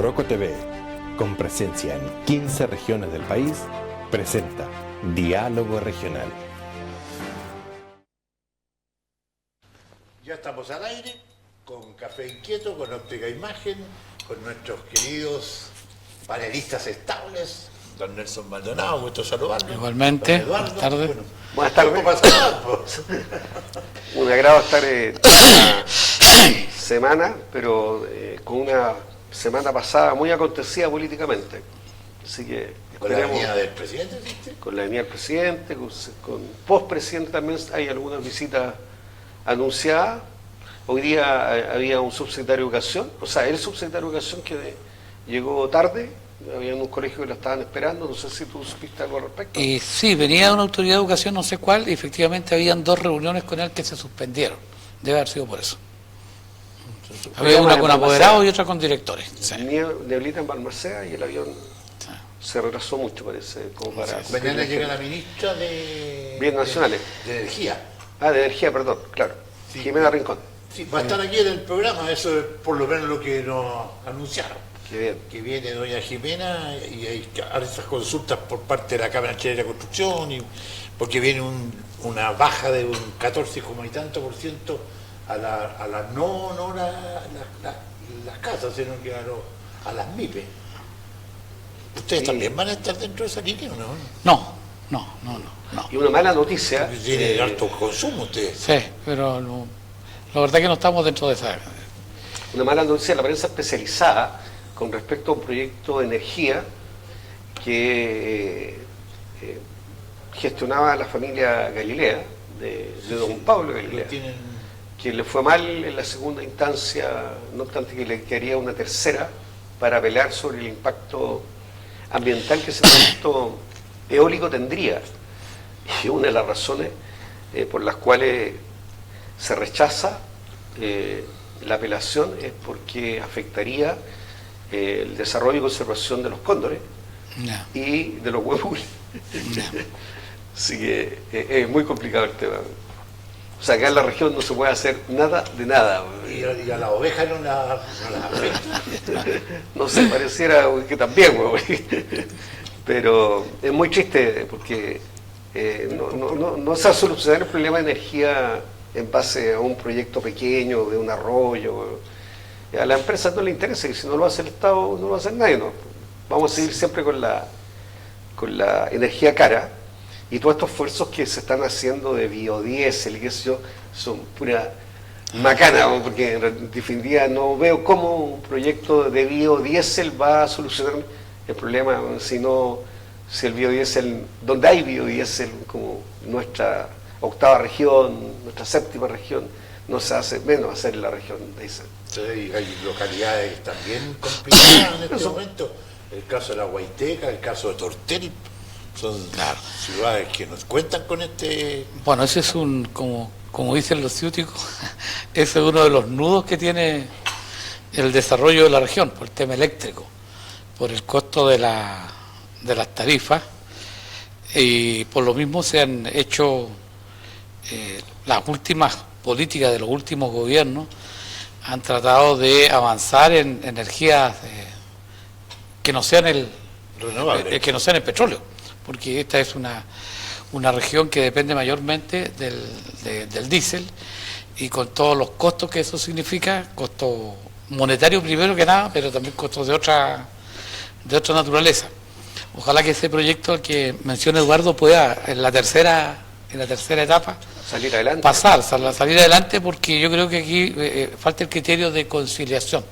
Roco TV, con presencia en 15 regiones del país, presenta Diálogo Regional. Ya estamos al aire, con Café Inquieto, con Óptica Imagen, con nuestros queridos panelistas estables, don Nelson Maldonado, gusto saludarlo. Igualmente, Eduardo, buenas tardes. bueno, Buenas tardes. ¿cómo pasa? Un agrado estar esta semana, pero con una semana pasada muy acontecida políticamente. Así que Con la esperemos, venida del presidente, ¿viste? con la venida del presidente, con postpresidente también hay algunas visitas anunciadas. Hoy día había un subsecretario de Educación, o sea, el subsecretario de Educación que llegó tarde. Había un colegio que lo estaban esperando, no sé si tú supiste algo al respecto. Sí, venía de una autoridad de educación, no sé cuál, y efectivamente habían 2 reuniones con él que se suspendieron. Debe haber sido por eso. Había una con apoderados y otra con directores. Sí. Neblita en Balmaceda y el avión se retrasó mucho, parece, como para... Mañana llega la ministra de... Bienes Nacionales. De Energía. Ah, de Energía, perdón, claro. Sí. Jimena Rincón. Sí, va a estar aquí en el programa, eso es por lo menos lo que nos anunciaron. Qué bien. Que viene doña Jimena y hay esas consultas por parte de la Cámara Chilena de Construcción, y porque viene una baja de un 14, y tanto por ciento a las casas, sino que a las MIPE. ¿Ustedes Sí. también van a estar dentro de esa línea o no? No. Y una mala noticia. Tiene alto consumo ustedes. Sí, pero la verdad que no estamos dentro de esa. Una mala noticia de la prensa especializada con respecto a un proyecto de energía que gestionaba la familia Galilea, de don Pablo Galilea, que le fue mal en la segunda instancia, no obstante que le quería una tercera para pelear sobre el impacto ambiental que ese proyecto eólico tendría. Y una de las razones por las cuales se rechaza la apelación es porque afectaría el desarrollo y conservación de los cóndores y de los huevules. Así que es muy complicado el tema. O sea, acá en la región no se puede hacer nada de nada. Y a la oveja no la afecta. No sé, pareciera que también, pero es muy triste porque no se va a solucionar el problema de energía en base a un proyecto pequeño, de un arroyo. A la empresa no le interesa, y si no lo hace el Estado, no lo va a hacer nadie, ¿no? Vamos a seguir siempre con la energía cara, y todos estos esfuerzos que se están haciendo de biodiesel y qué sé yo, son pura macana, ¿no? Porque en definitiva no veo cómo un proyecto de biodiesel va a solucionar el problema, si el biodiesel, donde hay biodiesel, como nuestra 8ª región, nuestra 7ª región, no se hace, menos hacer en la región de Aysén. Hay localidades también complicadas en este momento. El caso de la Huayteca, el caso de Tortel, son ciudades que nos cuentan con este... Bueno, ese es como dicen los ciúticos, ese es uno de los nudos que tiene el desarrollo de la región, por el tema eléctrico, por el costo de las tarifas, y por lo mismo se han hecho las últimas políticas de los últimos gobiernos, han tratado de avanzar en energías que no sean el petróleo, porque esta es una región que depende mayormente del diésel, y con todos los costos que eso significa, costos monetarios primero que nada, pero también costos de otra naturaleza. Ojalá que ese proyecto que menciona Eduardo pueda en la tercera etapa Salir adelante. salir adelante, porque yo creo que aquí falta el criterio de conciliación.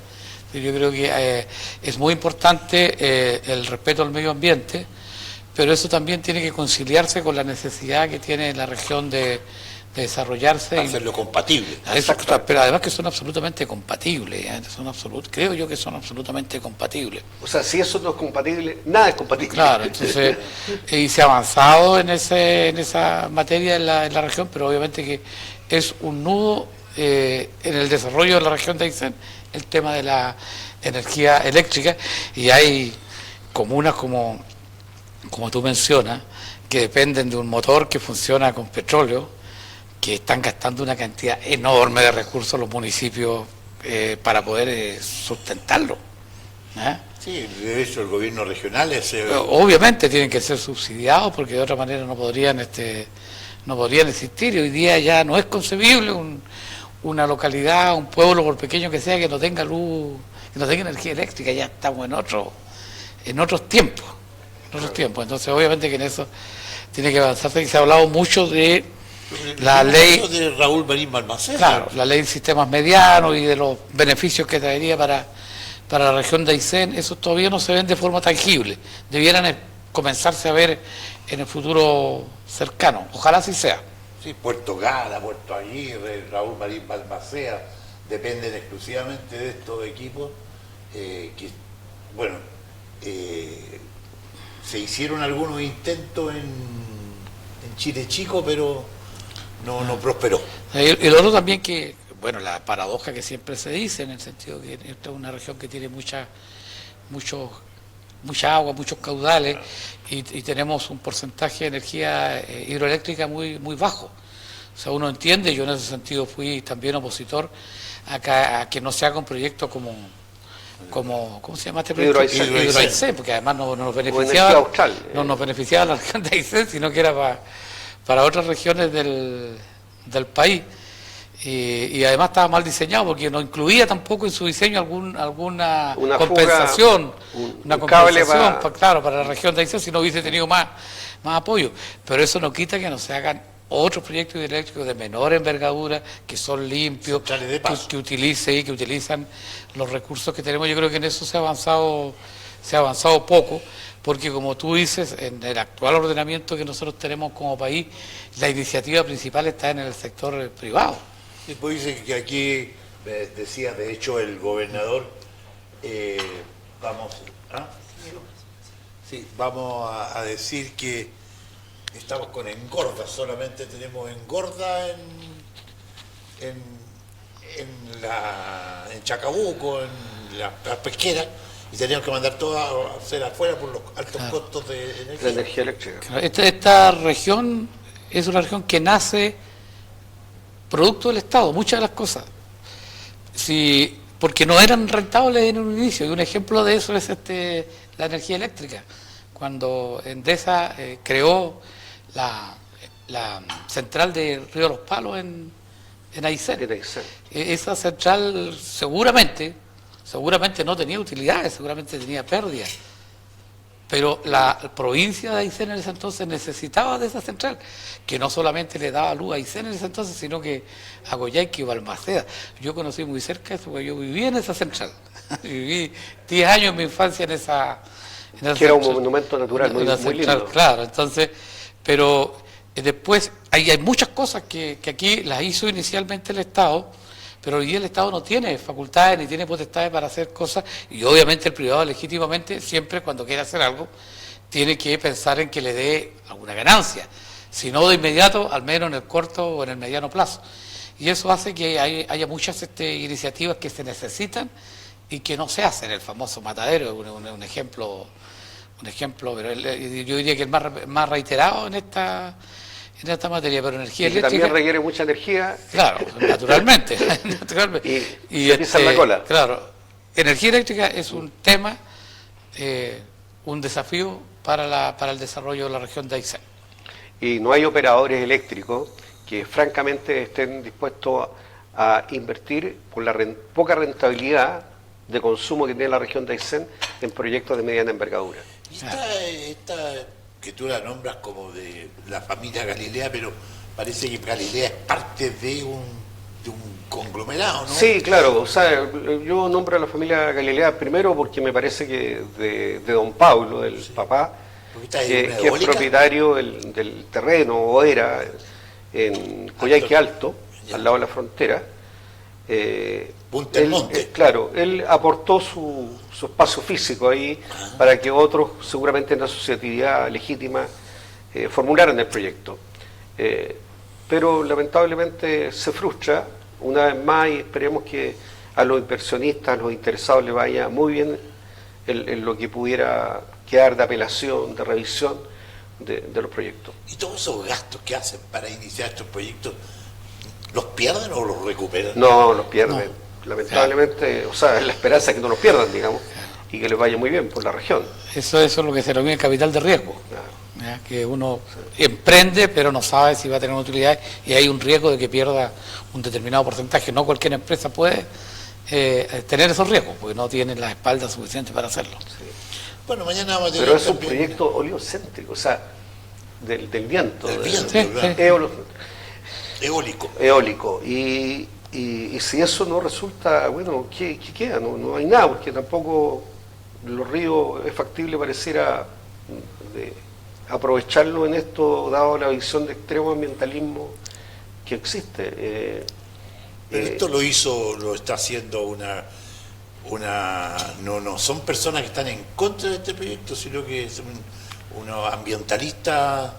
Yo creo que es muy importante el respeto al medio ambiente, pero eso también tiene que conciliarse con la necesidad que tiene la región de desarrollarse. Hacerlo compatible. Pero además que son absolutamente compatibles, creo yo que son absolutamente compatibles. O sea, si eso no es compatible, nada es compatible. Claro, entonces, y se ha avanzado en esa materia en la región, pero obviamente que es un nudo en el desarrollo de la región de Aysén, el tema de la energía eléctrica, y hay comunas como tú mencionas, que dependen de un motor que funciona con petróleo, que están gastando una cantidad enorme de recursos los municipios para poder sustentarlo. ¿eh? Sí, de hecho el gobierno regional es... Obviamente tienen que ser subsidiados porque de otra manera no podrían existir. Y hoy día ya no es concebible una localidad, un pueblo, por pequeño que sea, que no tenga luz, que no tenga energía eléctrica. Ya estamos en otros tiempos. Entonces obviamente que en eso tiene que avanzarse, y se ha hablado mucho de la ley de Raúl Marín Balmaceda. Claro, la ley de sistemas medianos y de los beneficios que traería para la región de Aysén. Eso todavía no se ven de forma tangible. Debieran comenzarse a ver en el futuro cercano. Ojalá así sea. Sí, Puerto Gala, Puerto Aguirre, Raúl Marín Balmaceda, dependen exclusivamente de estos equipos se hicieron algunos intentos en Chile Chico, pero no prosperó. Y lo otro también que, bueno, la paradoja que siempre se dice, en el sentido que esta es una región que tiene mucha agua, muchos caudales, y tenemos un porcentaje de energía hidroeléctrica muy bajo. O sea, uno entiende, yo en ese sentido fui también opositor a que no se haga un proyecto como ¿cómo se llama este proyecto? Hidroaicén, porque además no nos beneficiaba la región de Aysén, sino que era para otras regiones del país. Y además estaba mal diseñado porque no incluía tampoco en su diseño alguna compensación, para la región de Aysén, si no hubiese tenido más apoyo. Pero eso no quita que no se hagan otros proyectos hidroeléctricos de menor envergadura, que son limpios, que utilizan los recursos que tenemos. Yo creo que en eso se ha avanzado poco, porque como tú dices, en el actual ordenamiento que nosotros tenemos como país, la iniciativa principal está en el sector privado. Y pues dice que aquí, decía de hecho el gobernador, vamos a decir que estamos con engorda, solamente tenemos engorda en Chacabuco, en las pesqueras, y teníamos que mandar todo a hacer afuera por los altos costos de energía eléctrica. Esta región es una región que nace producto del Estado, muchas de las cosas. Porque no eran rentables en un inicio, y un ejemplo de eso es la energía eléctrica. Cuando Endesa creó la central de Río Los Palos en Aysén. Esa central seguramente no tenía utilidades, seguramente tenía pérdidas, pero la provincia de Aysén en ese entonces necesitaba de esa central, que no solamente le daba luz a Aysén en ese entonces, sino que a Coyhaique y Balmaceda. Yo conocí muy cerca eso, porque yo viví en esa central. Viví 10 años en mi infancia en esa que era un monumento natural muy lindo. Claro, entonces, pero después hay muchas cosas que aquí las hizo inicialmente el Estado, pero hoy día el Estado no tiene facultades ni tiene potestades para hacer cosas, y obviamente el privado legítimamente, siempre cuando quiere hacer algo, tiene que pensar en que le dé alguna ganancia, si no de inmediato, al menos en el corto o en el mediano plazo. Y eso hace que haya muchas iniciativas que se necesitan y que no se hacen. El famoso Matadero es un ejemplo, pero yo diría que el más reiterado en esta materia, pero energía eléctrica también requiere mucha energía. Claro, naturalmente. y empieza la cola. Claro, energía eléctrica es un tema, un desafío para el desarrollo de la región de Aysén. Y no hay operadores eléctricos que francamente estén dispuestos a invertir por la poca rentabilidad de consumo que tiene la región de Aysén en proyectos de mediana envergadura. Esta que tú la nombras como de la familia Galilea, pero parece que Galilea es parte de un conglomerado, ¿no? Sí, claro. O sea, yo nombro a la familia Galilea primero porque me parece que de don Pablo, del papá, que es propietario del terreno, o era, en Coyhaique Alto, al lado de la frontera. Punta del Monte. Claro, él aportó su espacio físico ahí para que otros, seguramente en la asociatividad legítima, formularan el proyecto. Pero lamentablemente se frustra una vez más, y esperemos que a los inversionistas, a los interesados les vaya muy bien en lo que pudiera quedar de apelación, de revisión de los proyectos. ¿Y todos esos gastos que hacen para iniciar estos proyectos, los pierden o los recuperan? No, los pierden. Lamentablemente, o sea, es la esperanza que no los pierdan, digamos. y que les vaya muy bien por la región. Eso es lo que se denomina capital de riesgo. Claro. ¿Ya? Que uno emprende pero no sabe si va a tener utilidades y hay un riesgo de que pierda un determinado porcentaje. No cualquier empresa puede tener esos riesgos porque no tiene la espalda suficiente para hacerlo. Sí. Bueno, mañana vamos a tener Pero es un también- proyecto oleocéntrico, o sea, del viento, Del viento, Sí, claro. sí. Eólico. Y si eso no resulta, bueno, ¿qué queda? No hay nada, porque tampoco los ríos es factible, pareciera, aprovecharlo en esto, dado la visión de extremo ambientalismo que existe. Pero esto lo está haciendo no son personas que están en contra de este proyecto, sino que son unos ambientalistas.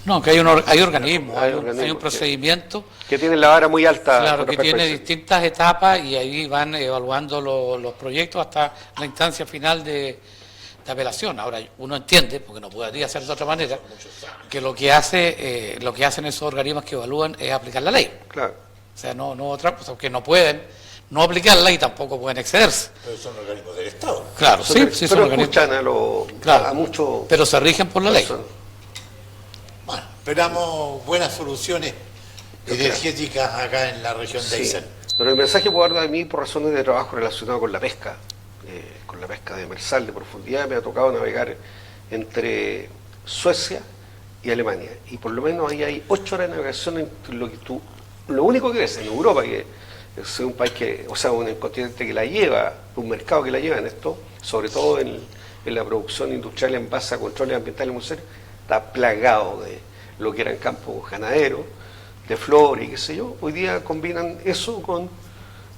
No, que hay organismos, hay un procedimiento. Que tienen la vara muy alta. Claro, con que respecto tiene a eso. distintas etapas y ahí van evaluando los proyectos hasta la instancia final de apelación. Ahora, uno entiende, porque no podría hacer de otra manera, que lo que hacen esos organismos que evalúan es aplicar la ley. Claro. O sea, no otra cosa, porque no pueden no aplicarla y tampoco pueden excederse. Pero son organismos del Estado. Claro, sí, son pero organismos. escuchan Claro, a muchos. pero se rigen por la ley. Bueno, esperamos buenas soluciones energéticas acá en la región de Sí, Aysén. pero el mensaje puedo dar de mí por razones de trabajo relacionado con la pesca de demersal, de profundidad. Me ha tocado navegar entre Suecia y Alemania, y por lo menos ahí hay 8 horas de navegación entre lo único que ves en Europa, que es un país un continente que la lleva, un mercado que la lleva en esto, sobre todo en la producción industrial en base a controles ambientales muy serios, está plagado de lo que eran campos ganaderos, de flora y qué sé yo. Hoy día combinan eso con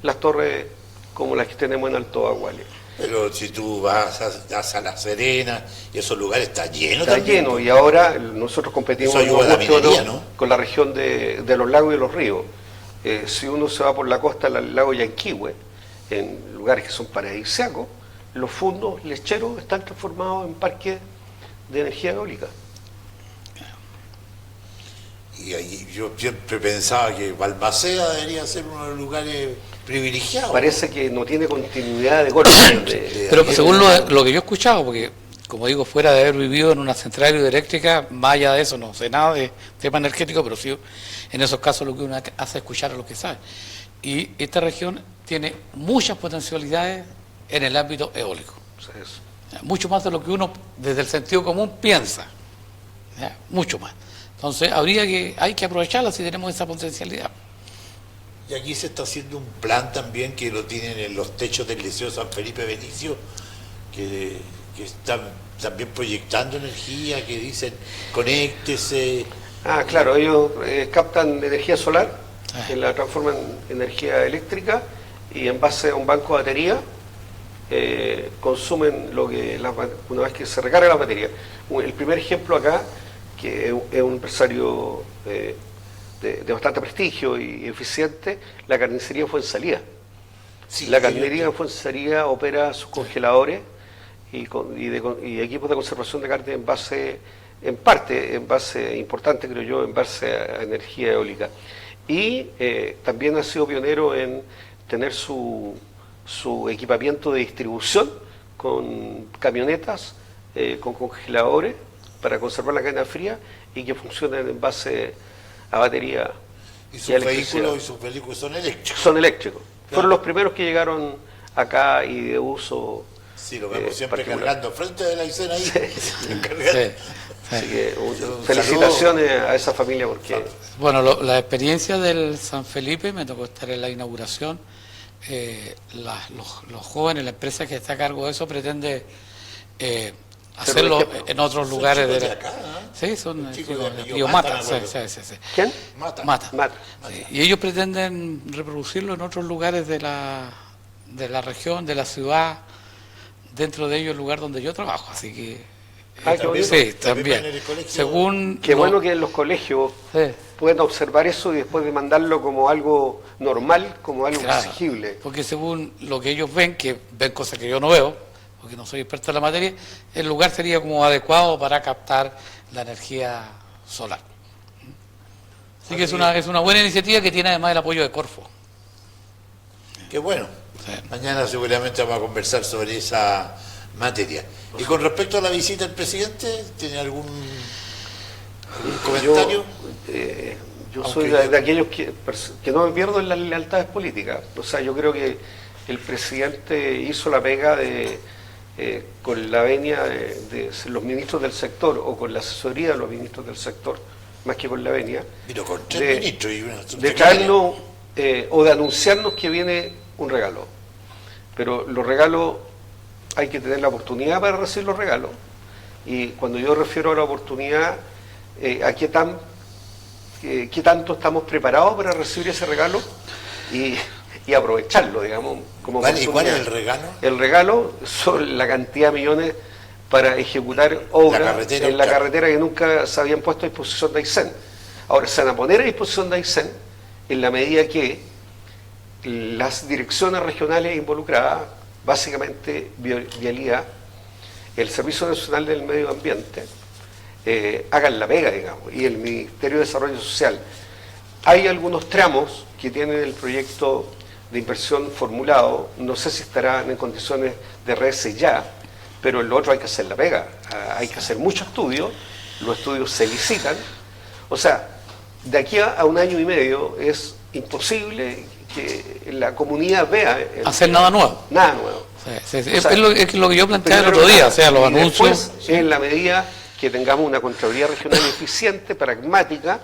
las torres como las que tenemos en Alto Aguale. Pero si tú vas a La Serena y esos lugares está lleno Está también. lleno, y ahora nosotros competimos Eso ayuda a la mucho, minería, ¿no? con la región de los lagos y los ríos. Si uno se va por la costa del lago Yanquihue, en lugares que son paradisíacos, los fondos lecheros están transformados en parques de energía eólica. Y ahí yo siempre pensaba que Balmaceda debería ser uno de los lugares privilegiados. Parece que no tiene continuidad de golpe. Pero según lo que yo he escuchado, porque como digo, fuera de haber vivido en una central hidroeléctrica, más allá de eso no sé nada de tema energético, pero sí en esos casos lo que uno hace es escuchar a los que saben. Y esta región tiene muchas potencialidades en el ámbito eólico, mucho más de lo que uno desde el sentido común piensa, ¿ya? Mucho más. Entonces hay que aprovecharla si tenemos esa potencialidad. Y aquí se está haciendo un plan también que lo tienen en los techos del Liceo San Felipe Benicio, que están también proyectando energía, que dicen conéctese. Claro, ellos captan energía solar, que la transforman en energía eléctrica, y en base a un banco de batería consumen una vez que se recarga la batería. El primer ejemplo acá, que es un empresario de bastante prestigio y eficiente, la carnicería Fuensalía. Sí, La carnicería Fuensalía opera sus congeladores y equipos de conservación de carne en parte importante, creo yo, en base a energía eólica. Y también ha sido pionero en tener su equipamiento de distribución con camionetas, con congeladores para conservar la cadena fría y que funcionen en base a batería. Y sus vehículos son eléctricos. Son eléctricos. Claro. Fueron los primeros que llegaron acá y de uso. Sí, lo vemos siempre particular. cargando frente de la escena ahí. Así que Un felicitaciones a esa familia porque Bueno, la experiencia del San Felipe, me tocó estar en la inauguración. Los jóvenes, la empresa que está a cargo de eso pretende hacerlo en otros lugares chicos de de acá, ¿eh? Sí, son chicos chicos de de Río Río Mata, Mata. me acuerdo. Sí. ¿quién? Mata. Sí, y ellos pretenden reproducirlo en otros lugares de la región, de la ciudad, dentro de ellos el lugar donde yo trabajo, así que qué bonito. sí, También también. en el colegio. Según Qué bueno que en los colegios sí, pueden observar eso y después demandarlo como algo normal, como algo claro, exigible. porque según lo que ellos ven, que ven cosas que yo no veo, porque no soy experto en la materia, el lugar sería como adecuado para captar la energía solar. Así que es una buena iniciativa que tiene además el apoyo de Corfo. Qué bueno. Sí. Mañana seguramente vamos a conversar sobre esa materia. Y con respecto a la visita del presidente, ¿tiene algún Yo, comentario? yo soy de aquellos que no me pierdo en las lealtades políticas. O sea, yo creo que el presidente hizo la pega con la venia de los ministros del sector o con la asesoría de los ministros del sector, más que con la venia, Vino con 3 ministros y una de subsecretaria. traernos o de anunciarnos que viene un regalo. Pero los regalos hay que tener la oportunidad para recibir los regalos. Y cuando yo refiero a la oportunidad, ¿a qué tanto estamos preparados para recibir ese regalo y aprovecharlo, digamos, como Vale, ¿y cuál es oportunidad? el regalo? El regalo son la cantidad de millones para ejecutar obras carretera, en la claro. carretera que nunca se habían puesto a disposición de Aysén. Ahora se van a poner a disposición de Aysén en la medida que las direcciones regionales involucradas, básicamente Vialidad, el Servicio Nacional del Medio Ambiente, hagan la pega, digamos, y el Ministerio de Desarrollo Social. Hay algunos tramos que tienen el proyecto de inversión formulado, no sé si estarán en condiciones de redarse ya, pero en lo otro hay que hacer la pega, hay que hacer muchos estudios, los estudios se licitan, o sea, de aquí a un año y medio es imposible que la comunidad vea Hacer nada nuevo. nada nuevo. Sí, sí, O sea, es lo que yo planteaba el Primero otro que día, nada, o sea, los y anuncios. después, en la medida que tengamos una Contraloría Regional eficiente, pragmática,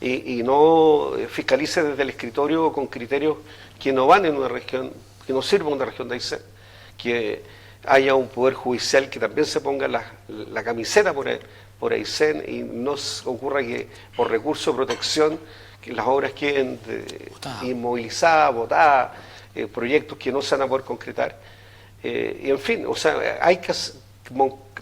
y no fiscalice desde el escritorio con criterios que no van en una región, que no sirvan una región de Aysén, que haya un poder judicial que también se ponga la camiseta por Aysén y no ocurra que por recurso de protección que las obras queden inmovilizadas, botadas, proyectos que no se van a poder concretar. Y en fin, o sea, hay que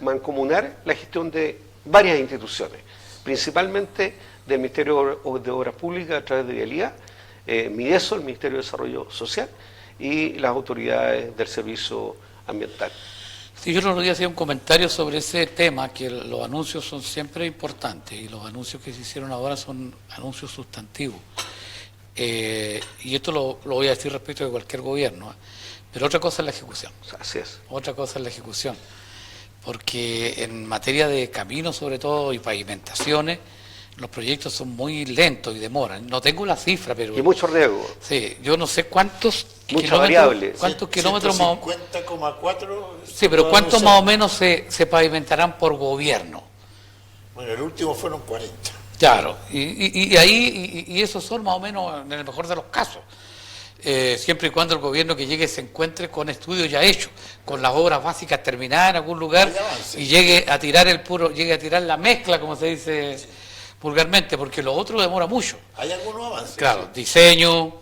mancomunar la gestión de varias instituciones, principalmente del Ministerio de Obras Públicas a través de Vialidad, MIDESO, el Ministerio de Desarrollo Social, y las autoridades del Servicio Ambiental. Sí, yo el otro día hacía un comentario sobre ese tema, que los anuncios son siempre importantes y los anuncios que se hicieron ahora son anuncios sustantivos. Y esto lo voy a decir respecto de cualquier gobierno, pero otra cosa es la ejecución. Así es. Otra cosa es la ejecución, porque en materia de caminos sobre todo y pavimentaciones, los proyectos son muy lentos y demoran. No tengo la cifra, pero... Y mucho riesgo. Sí, yo no sé cuántos Mucha variable. ¿Cuántos kilómetros más? 50,4. Sí, pero ¿cuántos más o menos se pavimentarán por gobierno? Bueno, el último fueron 40. Claro, y ahí y esos son más o menos en el mejor de los casos. Siempre y cuando el gobierno que llegue se encuentre con estudios ya hechos, con las obras básicas terminadas en algún lugar y llegue a tirar la mezcla, como se dice vulgarmente, porque lo otro demora mucho. ¿Hay algunos avances? Claro, diseño,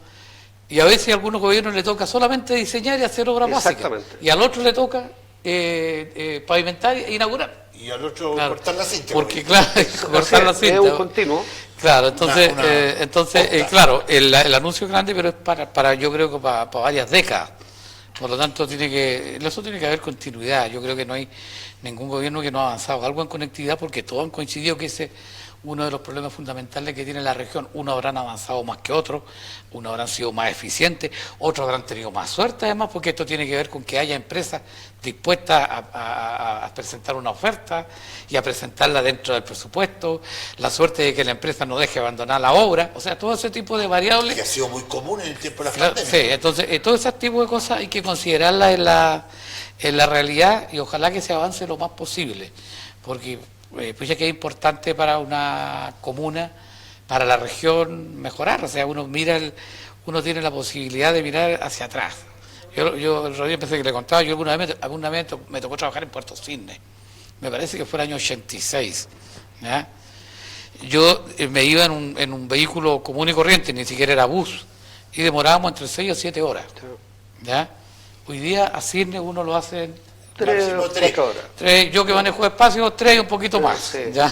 y a veces a algunos gobiernos le toca solamente diseñar y hacer obras básicas. Exactamente. Y al otro le toca pavimentar e inaugurar. Y al otro Claro, cortar la cinta. porque claro, cortar la cinta. Es un continuo. Claro, entonces, Una claro, el anuncio es grande, pero es para yo creo que para varias décadas. Por lo tanto, eso tiene que haber continuidad. Yo creo que no hay ningún gobierno que no ha avanzado algo en conectividad, porque todos han coincidido que ese es uno de los problemas fundamentales que tiene la región. Unos habrán avanzado más que otros, unos habrán sido más eficientes, otros habrán tenido más suerte además, porque esto tiene que ver con que haya empresas dispuestas a presentar una oferta y a presentarla dentro del presupuesto, la suerte de que la empresa no deje abandonar la obra, o sea, todo ese tipo de variables. Que ha sido muy común en el tiempo de la Claro, pandemia. sí, entonces todo ese tipo de cosas hay que considerarlas en la realidad y ojalá que se avance lo más posible, porque pues ya que es importante para una comuna, para la región mejorar, o sea, uno tiene la posibilidad de mirar hacia atrás. Yo el otro día pensé que le contaba, yo alguna vez me tocó trabajar en Puerto Cisne, me parece que fue el año 86, ¿ya? Yo me iba en un vehículo común y corriente, ni siquiera era bus, y demorábamos entre 6 o 7 horas, ¿ya? Hoy día a Cisne uno lo hace en 3 Máximo o 3. 4 horas. 3, yo que manejo despacio, 3 y un poquito más, Sí. ¿ya?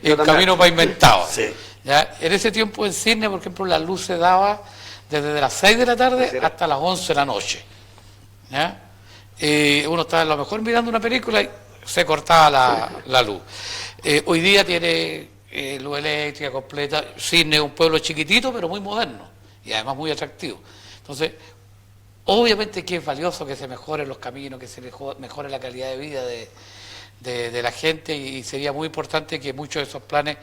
Y el también. camino pavimentado. Sí. ¿Ya? En ese tiempo en Cisne, por ejemplo, la luz se daba desde las 6 de la tarde hasta las 11 de la noche. ¿Ya? Uno estaba a lo mejor mirando una película y se cortaba la luz. Hoy día tiene luz eléctrica completa. Cisne es un pueblo chiquitito, pero muy moderno y además muy atractivo. Entonces, Obviamente que es valioso que se mejoren los caminos, que se mejore la calidad de vida de la gente, y sería muy importante que muchos de esos planes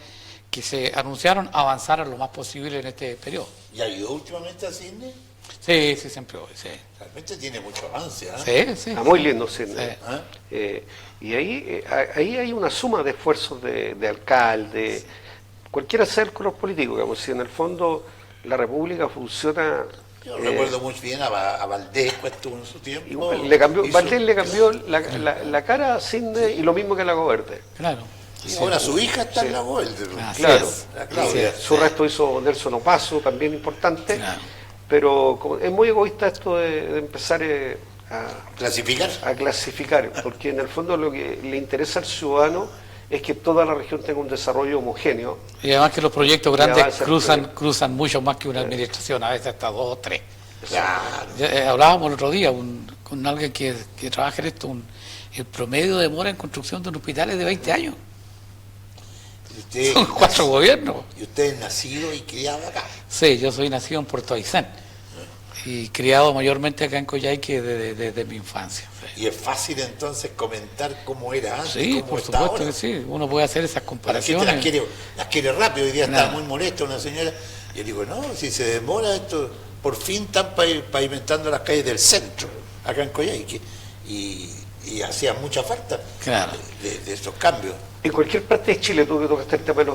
que se anunciaron avanzaran lo más posible en este periodo. ¿Y ha ido últimamente a Sydney? Sí, siempre voy, sí. Realmente tiene mucho avance, ¿eh? Sí. Está muy lindo Sydney. Sí. ¿Ah? Y ahí hay una suma de esfuerzos de alcalde, cualquiera sea el color político, digamos, si en el fondo la República funciona. Yo recuerdo muy bien a Valdés, pues estuvo en su tiempo. Valdés hizo- le cambió la cara a Sydney y lo mismo que a Lago Verde. Claro. Y ahora su hija está en la Gold. Así Claro. es. La Claudia. Así es. Su resto hizo Nelson Opaso, también importante, Claro. pero es muy egoísta esto de empezar Clasificar. a clasificar, porque en el fondo lo que le interesa al ciudadano es que toda la región tenga un desarrollo homogéneo. Y además que los proyectos Y grandes avanza el cruzan mucho más que una administración, a veces hasta 2 o 3. Claro. Hablábamos el otro día con alguien que trabaja en esto, el promedio de demora en construcción de un hospital es de 20 años. Y usted, Son 4 gobiernos. y usted es nacido y criado acá. Sí, yo soy nacido en Puerto Aysén y criado mayormente acá en Coyhaique desde mi infancia. Y es fácil entonces comentar cómo era antes, Sí, cómo por está supuesto ahora. que sí, uno puede hacer esas La gente comparaciones. las quiere rápido. Hoy día Claro. está muy molesta una señora. Y yo digo, no, si se demora esto, por fin están pavimentando las calles del centro, acá en Coyhaique. Y hacía mucha falta Claro. de esos cambios. En cualquier parte de Chile, tú que tocaste el tema de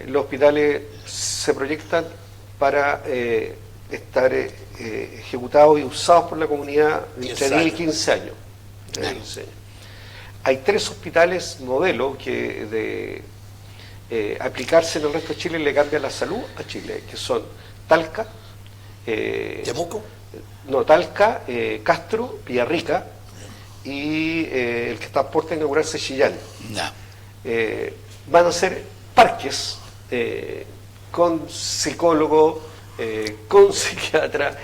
los hospitales se proyectan para estar ejecutados y usados por la comunidad de 10 entre 10 y años. 15 años. Claro. 15 años. Hay 3 hospitales modelo que de aplicarse en el resto de Chile le cambia la salud a Chile, que son Talca, ¿Temuco? Talca, Castro, Villarrica y el que está a puerta de inaugurarse, Chillán. Ya. Van a ser parques con psicólogo, con psiquiatra,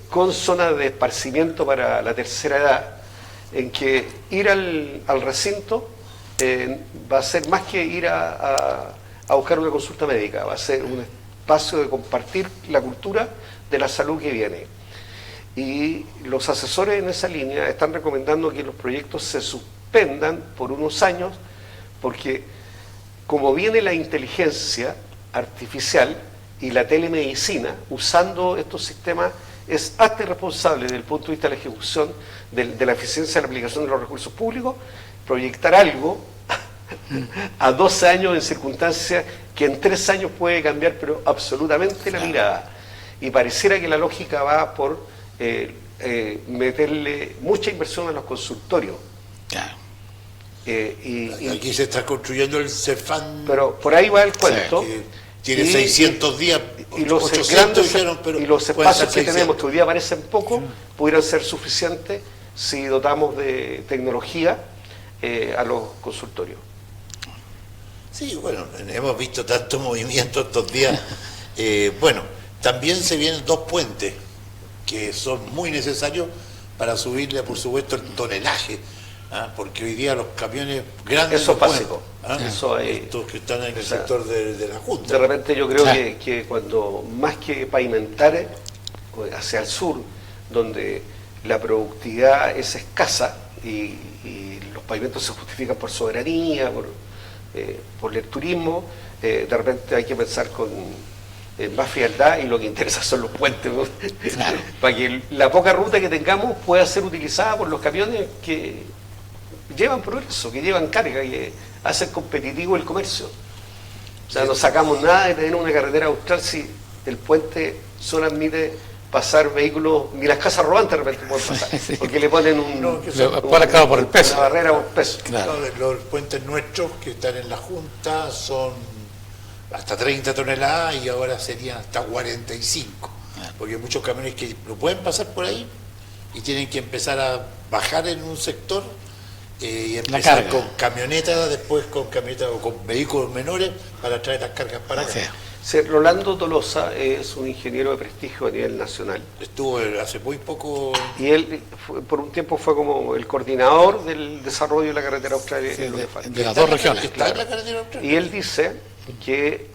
con zonas de esparcimiento para la tercera edad, en que ir al recinto va a ser más que ir a buscar una consulta médica, va a ser un espacio de compartir la cultura de la salud que viene. Y los asesores en esa línea están recomendando que los proyectos se suspendan por unos años, porque como viene la inteligencia artificial y la telemedicina, usando estos sistemas, es hasta irresponsable desde el punto de vista de la ejecución, de la eficiencia de la aplicación de los recursos públicos, proyectar algo a 12 años en circunstancias que en 3 años puede cambiar, pero absolutamente la mirada. Y pareciera que la lógica va por meterle mucha inversión a los consultorios. Claro. Y aquí se está construyendo el CEFAN, Pero por ahí va el cuento. que tiene 600 días, y los 800 grandes dijeron, pero y los pueden espacios ser que tenemos, 600. que hoy día parecen poco, pudieran ser suficientes si dotamos de tecnología a los consultorios. Sí, bueno, hemos visto tanto movimiento estos días. Bueno, también se vienen 2 puentes que son muy necesarios para subirle, por supuesto, el tonelaje, porque hoy día los camiones grandes Eso es no pueden, básico. Eso es- estos que están en el o sea, sector de la Junta. De repente yo creo Claro. que cuando más que pavimentar hacia el sur, donde la productividad es escasa y los pavimentos se justifican por soberanía, por el turismo, de repente hay que pensar con más frialdad, y lo que interesa son los puentes, ¿no? Claro. Para que la poca ruta que tengamos pueda ser utilizada por los camiones que llevan progreso, que llevan carga, que hacen competitivo el comercio. O sea, no sacamos nada de tener una carretera austral si el puente solo admite pasar vehículos, ni las casas rodantes de repente pueden pasar, Sí. porque le ponen Claro, por el peso. una barrera por peso. Claro. Los puentes nuestros que están en la Junta son hasta 30 toneladas y ahora serían hasta 45, porque hay muchos camiones que no pueden pasar por ahí y tienen que empezar a bajar en un sector y empezar carga. con camionetas, después con camionetas o con vehículos menores para traer las cargas para acá. Sí. Sí, Rolando Tolosa es un ingeniero de prestigio a nivel nacional, Estuvo hace muy poco. y él por un tiempo fue como el coordinador del desarrollo de la carretera austral Sí, en Luján. de las 2 regiones. Está en la carretera austral. Y él dice que,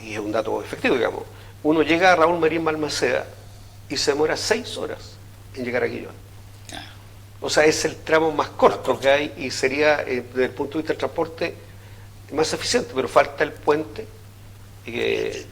y es un dato efectivo, digamos, uno llega a Raúl Marín Balmaceda y se demora 6 horas en llegar a Quillón. Ya. O sea, es el tramo más corto que hay y sería, desde el punto de vista del transporte, más eficiente, pero falta el puente en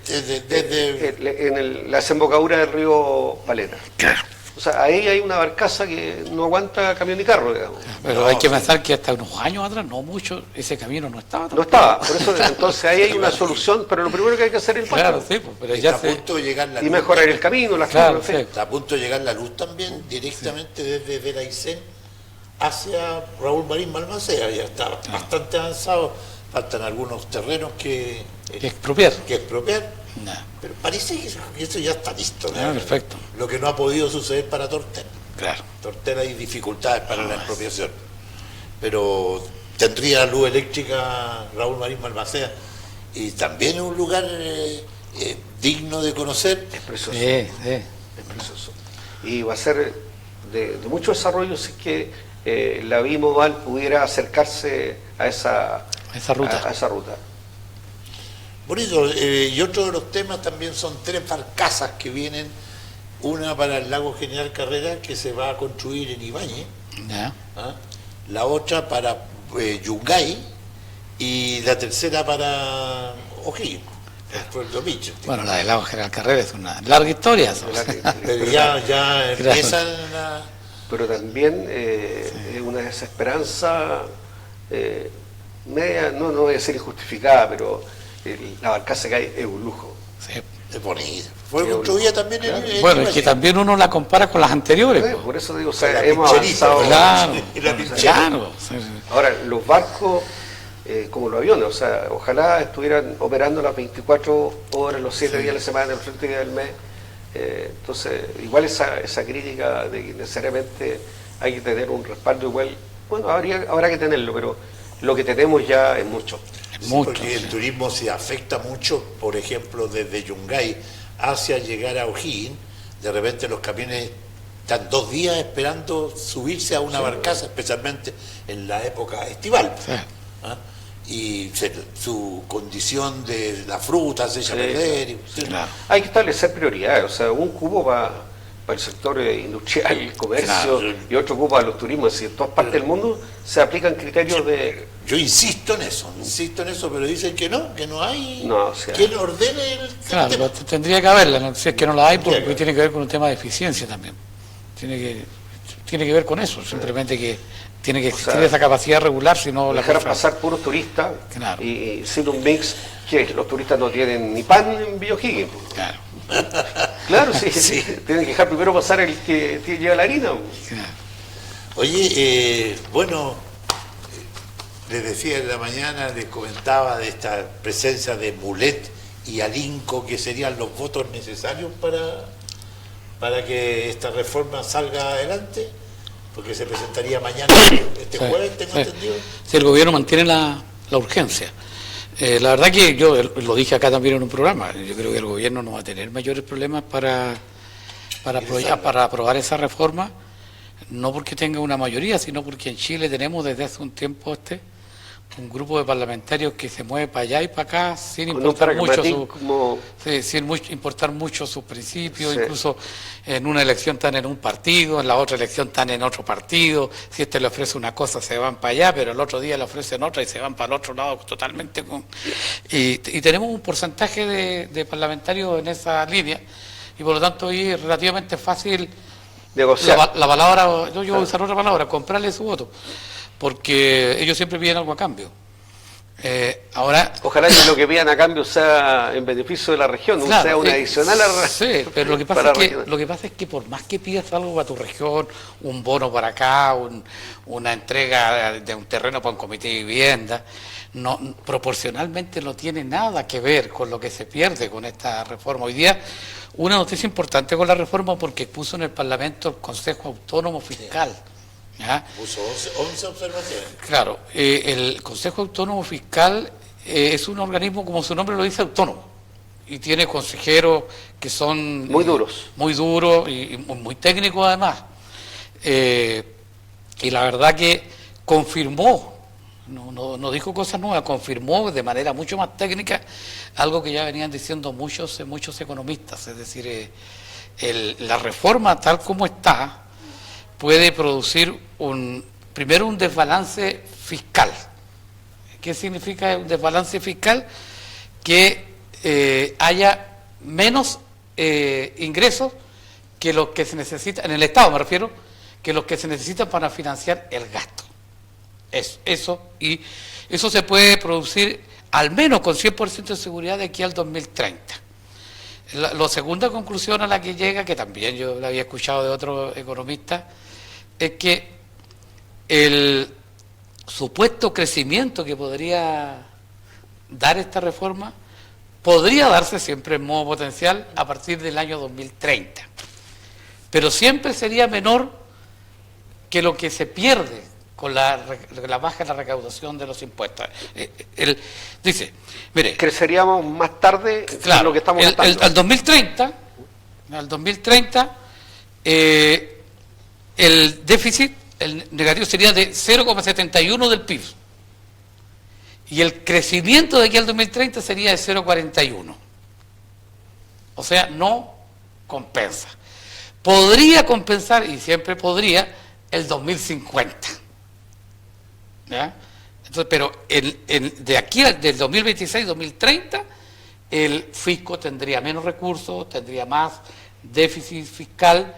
la desembocadura del río Paleta. Claro. O sea, ahí hay una barcaza que no aguanta camión ni carro, digamos. Pero hay que pensar que hasta unos años atrás, no mucho, ese camino no estaba. No estaba, por eso entonces ahí hay una solución, pero lo primero que hay que hacer es el puente. Claro, sí, pues, pero Está ya a punto de llegar la Y luz. mejorar el camino, las Claro, cosas, en fin. sí. Está a punto de llegar la luz también directamente desde Veraicén hacia Raúl Marín Balmaceda. Ya está bastante avanzado. Faltan algunos terrenos que expropiar. Ya. Pero parece que eso ya está listo. ¿no? Perfecto. Lo que no ha podido suceder para Tortel. Claro. Tortel hay dificultades para la expropiación. Pero tendría luz eléctrica Raúl Marín Balmaceda. Y también es un lugar digno de conocer. Es precioso. Sí. Es precioso. Y va a ser de mucho desarrollo si es que la Bimodal pudiera acercarse a esa ruta. Bonito. Y otro de los temas también son 3 barcazas que vienen. Una para el lago General Carrera, que se va a construir en Ibañez. Ya. ¿Ah? La otra para Yungay. Y la tercera para O'Higgins, el Puerto Micho. Bueno, la del lago General Carrera es una larga historia. Pero ya empiezan a... Pero también es una desesperanza media, no voy a decir injustificada, pero la barcaza que hay es un lujo. Sí. Es bonito. Fue construida también claro. en Bueno, es que también uno la compara con las anteriores. pues. Por eso digo, o La sea, hemos pincherita, avanzado. Claro, La pinchera. claro. Sí, sí. Ahora, los barcos, como los aviones, o sea, ojalá estuvieran operando las 24 horas, los 7 días de la semana, los 30 días del mes. Entonces, igual esa crítica de que necesariamente hay que tener un respaldo igual, bueno, habrá que tenerlo, pero lo que tenemos ya es mucho. Sí, Mucho, porque el sí. turismo se afecta mucho, por ejemplo, desde Yungay hacia llegar a O'Higgins, de repente los camiones están 2 días esperando subirse a una barcaza, especialmente en la época estival. Sí. ¿Ah? Y su condición de la fruta se echa a perder. Claro. Hay que establecer prioridades, o sea, un cubo para el sector industrial, el comercio, Claro. y otro cubo para los turismos. Y en todas partes del mundo se aplican criterios de... Yo insisto en eso, pero dicen que no hay No, o sea, quien ordene el Claro, tema. pero tendría que haberla, ¿no? Si es que no la hay, porque Tendría que tiene que ver con un tema de eficiencia también. Tiene que ver con eso, simplemente que tiene que existir sea, esa capacidad regular, si no la dejar cosa... pasar puros turistas Claro. y sin un mix que los turistas no tienen ni pan en Villa O'Higgins. Claro, Claro, sí, tienen que dejar primero pasar el que lleva la harina. claro. Oye, bueno, les decía en la mañana, les comentaba de esta presencia de Mulet y Alinco, que serían los votos necesarios para que esta reforma salga adelante, porque se presentaría mañana, este Sí, jueves, tengo sí. entendido. Si el gobierno mantiene la urgencia. La verdad que yo lo dije acá también en un programa, yo creo que el gobierno no va a tener mayores problemas para aprobar esa reforma, no porque tenga una mayoría, sino porque en Chile tenemos desde hace un tiempo un grupo de parlamentarios que se mueve para allá y para acá sin Con un importar mucho pragmatismo. importar mucho sus principios, Sí. incluso en una elección están en un partido, en la otra elección están en otro partido, si este le ofrece una cosa se van para allá, pero el otro día le ofrecen otra y se van para el otro lado totalmente. Y tenemos un porcentaje de parlamentarios en esa línea, y por lo tanto ahí es relativamente fácil Negociar. la palabra, yo voy a usar otra palabra, comprarle su voto, porque ellos siempre piden algo a cambio. Ahora, Ojalá que lo que pidan a cambio sea en beneficio de la región, claro, sea una adicional a sí, pero lo que para pasa es que regional. por más que pidas algo para tu región, un bono para acá, una entrega de un terreno para un comité de vivienda, no, proporcionalmente no tiene nada que ver con lo que se pierde con esta reforma. Hoy día, una noticia importante con la reforma, porque puso en el Parlamento el Consejo Autónomo Fiscal. ¿Ya? Puso 11 observaciones. Claro, el Consejo Autónomo Fiscal es un organismo, como su nombre lo dice, autónomo, y tiene consejeros que son Muy duros. muy duros y muy técnicos además. Y la verdad que confirmó, no dijo cosas nuevas, confirmó de manera mucho más técnica algo que ya venían diciendo muchos economistas, es decir, la reforma tal como está puede producir primero un desbalance fiscal. ¿Qué significa un desbalance fiscal? Que haya menos ingresos que los que se necesitan, en el Estado me refiero, que los que se necesitan para financiar el gasto. Y eso se puede producir al menos con 100% de seguridad de aquí al 2030. La segunda conclusión a la que llega, que también yo la había escuchado de otros economistas, es que el supuesto crecimiento que podría dar esta reforma podría darse siempre en modo potencial a partir del año 2030, pero siempre sería menor que lo que se pierde con la baja en la recaudación de los impuestos. Dice, mire, creceríamos más tarde claro, de lo que estamos gastando. Al 2030, el déficit, el negativo sería de 0,71 del PIB. Y el crecimiento de aquí al 2030 sería de 0,41. O sea, no compensa. Podría compensar, y siempre podría, el 2050. ¿Ya? Entonces, pero de aquí del 2026-2030, el fisco tendría menos recursos, tendría más déficit fiscal,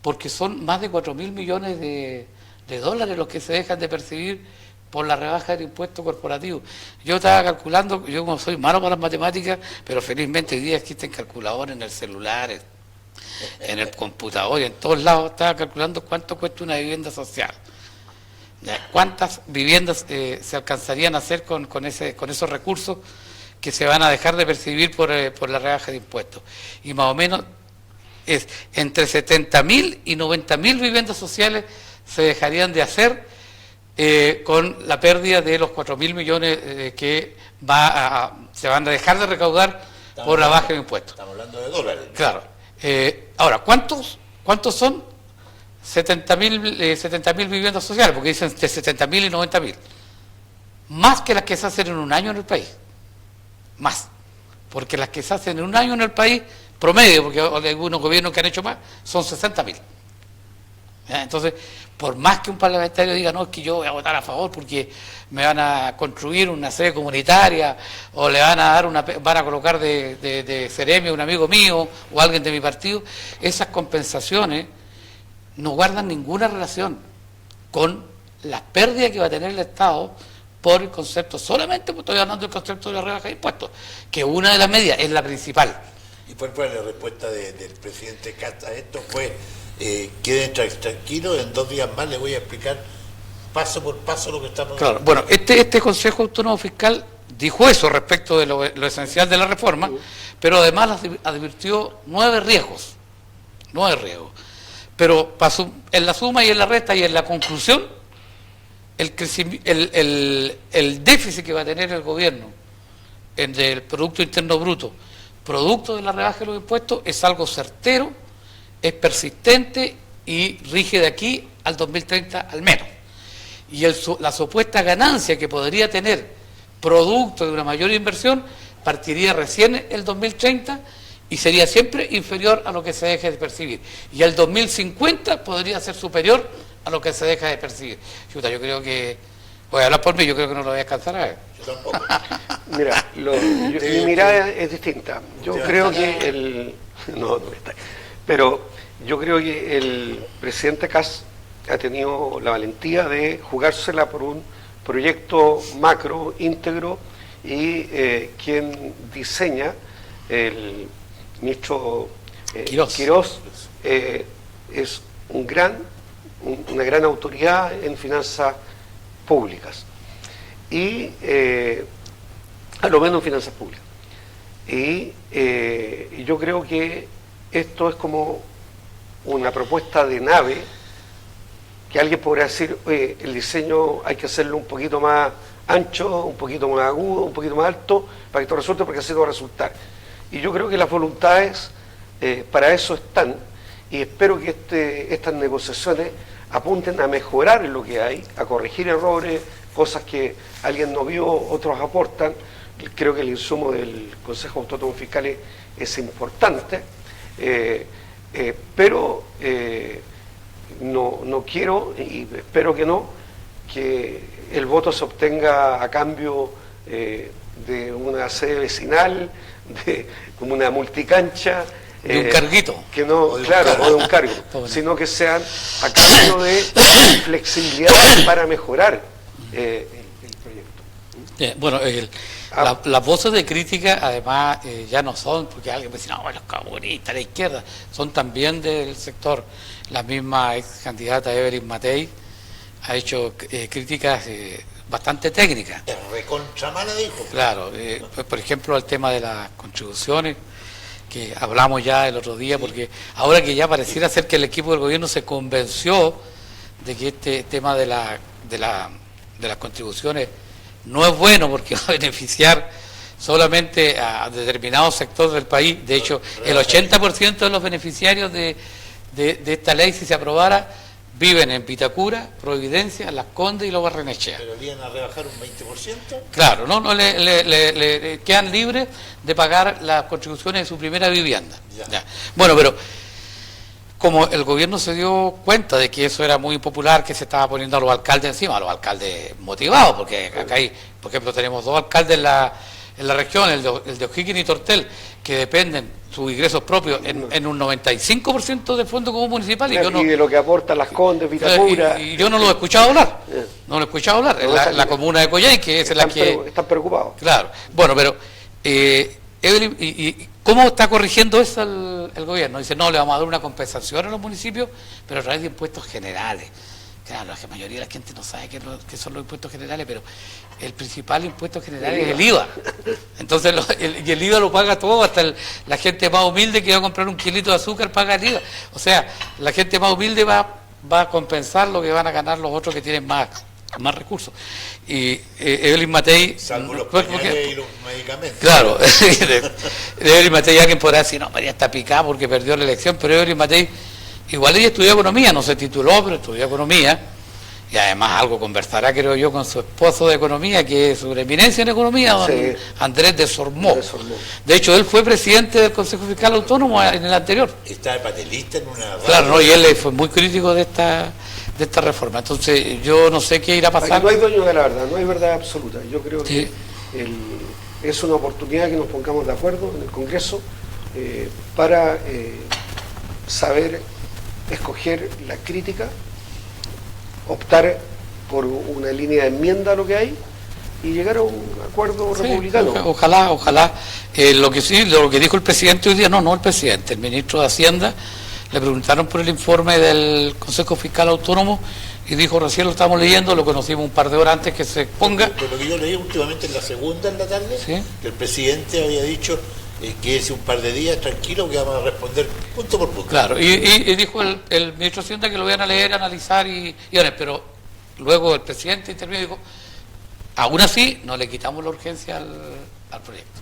porque son más de 4.000 millones de dólares los que se dejan de percibir por la rebaja del impuesto corporativo. Yo estaba calculando, yo como soy malo para las matemáticas, pero felizmente hoy día existen calculadores en el celular, en el computador y en todos lados. Estaba calculando cuánto cuesta una vivienda social. ¿Cuántas viviendas se alcanzarían a hacer con esos recursos que se van a dejar de percibir por la rebaja de impuestos? Y más o menos es entre 70.000 y 90.000 viviendas sociales se dejarían de hacer con la pérdida de los 4.000 millones que se van a dejar de recaudar por la baja de impuestos. Estamos hablando de dólares. Claro. Ahora, ¿cuántos son 70.000 viviendas sociales? Porque dicen de 70.000 y 90.000. Más que las que se hacen en un año en el país. Más. Porque las que se hacen en un año en el país, promedio, porque hay algunos gobiernos que han hecho más, son 60.000. Entonces, por más que un parlamentario diga, no, es que yo voy a votar a favor porque me van a construir una sede comunitaria o le van a dar van a colocar de seremio a un amigo mío o alguien de mi partido, esas compensaciones no guardan ninguna relación con las pérdidas que va a tener el Estado por el concepto, solamente estoy hablando del concepto de la rebaja de impuestos, que una de las medidas es la principal. Y por la respuesta del presidente Cast a esto fue: queden tranquilos, en 2 días más les voy a explicar paso por paso lo que estamos Claro, bueno, este Consejo Autónomo Fiscal dijo eso respecto de lo esencial de la reforma, pero además advirtió 9 riesgos. Pero en la suma y en la resta y en la conclusión, el déficit que va a tener el gobierno del Producto Interno Bruto, producto de la rebaja de los impuestos, es algo certero, es persistente y rige de aquí al 2030 al menos. Y la supuesta ganancia que podría tener producto de una mayor inversión partiría recién el 2030 y sería siempre inferior a lo que se deje de percibir. Y el 2050 podría ser superior a lo que se deja de percibir. Chuta, yo creo que, voy a hablar por mí, yo creo que no lo voy a alcanzar a ver. Yo tampoco. Mira, mi mirada es distinta. Yo creo que no está. Pero yo creo que el presidente Kast ha tenido la valentía de jugársela por un proyecto macro, íntegro, y quien diseña, el ministro Quirós, es una gran autoridad en finanzas públicas, y a lo menos en finanzas públicas. Y yo creo que esto es como una propuesta de nave que alguien podría decir: oye, el diseño hay que hacerlo un poquito más ancho, un poquito más agudo, un poquito más alto, para que esto resulte, porque así no va a resultar. Y yo creo que las voluntades para eso están, y espero que estas negociaciones apunten a mejorar lo que hay, a corregir errores, cosas que alguien no vio, otros aportan. Creo que el insumo del Consejo Autónomo Fiscal es importante. pero no quiero, y espero que no, que el voto se obtenga a cambio de una sede vecinal, como una multicancha, de un carguito. Que no, O de un claro, cargo. o de un cargo, sino que sean a cambio de flexibilidad para mejorar el proyecto. Bueno, las voces de crítica además ya no son, porque alguien me dice, no, los comunistas, la izquierda, son también del sector. La misma ex candidata Evelyn Matei ha hecho críticas bastante técnicas. Es recontra mala, dijo. Claro, pues, por ejemplo, el tema de las contribuciones, que hablamos ya el otro día, porque ahora que ya pareciera ser que el equipo del gobierno se convenció de que este tema de las contribuciones no es bueno porque va a beneficiar solamente a determinados sectores del país. De hecho, el 80% de los beneficiarios de esta ley, si se aprobara, viven en Vitacura, Providencia, Las Condes y Los Barrenechea. Pero le iban a rebajar un 20%. Claro, no le quedan libres de pagar las contribuciones de su primera vivienda. Ya. Bueno, pero como el gobierno se dio cuenta de que eso era muy impopular, que se estaba poniendo a los alcaldes encima, a los alcaldes motivados, porque acá hay, por ejemplo, tenemos 2 alcaldes en la región, el de O'Higgins y Tortel, que dependen sus ingresos propios en un 95% del fondo común municipal. Y, yo no, y de lo que aportan Las Condes, Vitacura. y yo no lo he escuchado hablar. No lo he escuchado hablar. En la comuna de Coyhai, que es la que... Están preocupados. Claro. Bueno, pero Evelyn, ¿y cómo está corrigiendo eso el gobierno? Dice, no, le vamos a dar una compensación a los municipios, pero a través de impuestos generales. Claro, la mayoría de la gente no sabe qué son los impuestos generales, pero el principal impuesto general es el IVA. Entonces, y el IVA lo paga todo, hasta la gente más humilde que va a comprar un kilito de azúcar paga el IVA. O sea, la gente más humilde va a compensar lo que van a ganar los otros que tienen más recursos. Y Evelyn Matei... Salvo los pañales y los medicamentos. Claro, Evelyn Matei, alguien podrá decir, no, María está picada porque perdió la elección, pero Evelyn Matei... Igual ella estudió economía, no se tituló, pero estudió economía, y además algo conversará, creo yo, con su esposo de economía, que es sobre eminencia en economía, don Andrés de Sormó. De hecho, él fue presidente del Consejo Fiscal Autónomo en el anterior. Está de patelista en una... Claro, no, y él fue muy crítico de esta reforma. Entonces, yo no sé qué irá a pasar. Aquí no hay dueño de la verdad, no hay verdad absoluta. Yo creo Sí. que es una oportunidad que nos pongamos de acuerdo en el Congreso para saber escoger la crítica, optar por una línea de enmienda a lo que hay y llegar a un acuerdo republicano. Ojalá. Lo que dijo el presidente hoy día, no el presidente, el ministro de Hacienda, le preguntaron por el informe del Consejo Fiscal Autónomo y dijo, recién lo estamos leyendo, lo conocimos un par de horas antes que se exponga. Pero lo que yo leí últimamente en la segunda en la tarde, ¿Sí? que el presidente había dicho que es un par de días tranquilo que vamos a responder punto por punto. Claro, y dijo el ministro de Hacienda que lo van a leer, analizar pero luego el presidente intervino y dijo, aún así no le quitamos la urgencia al proyecto.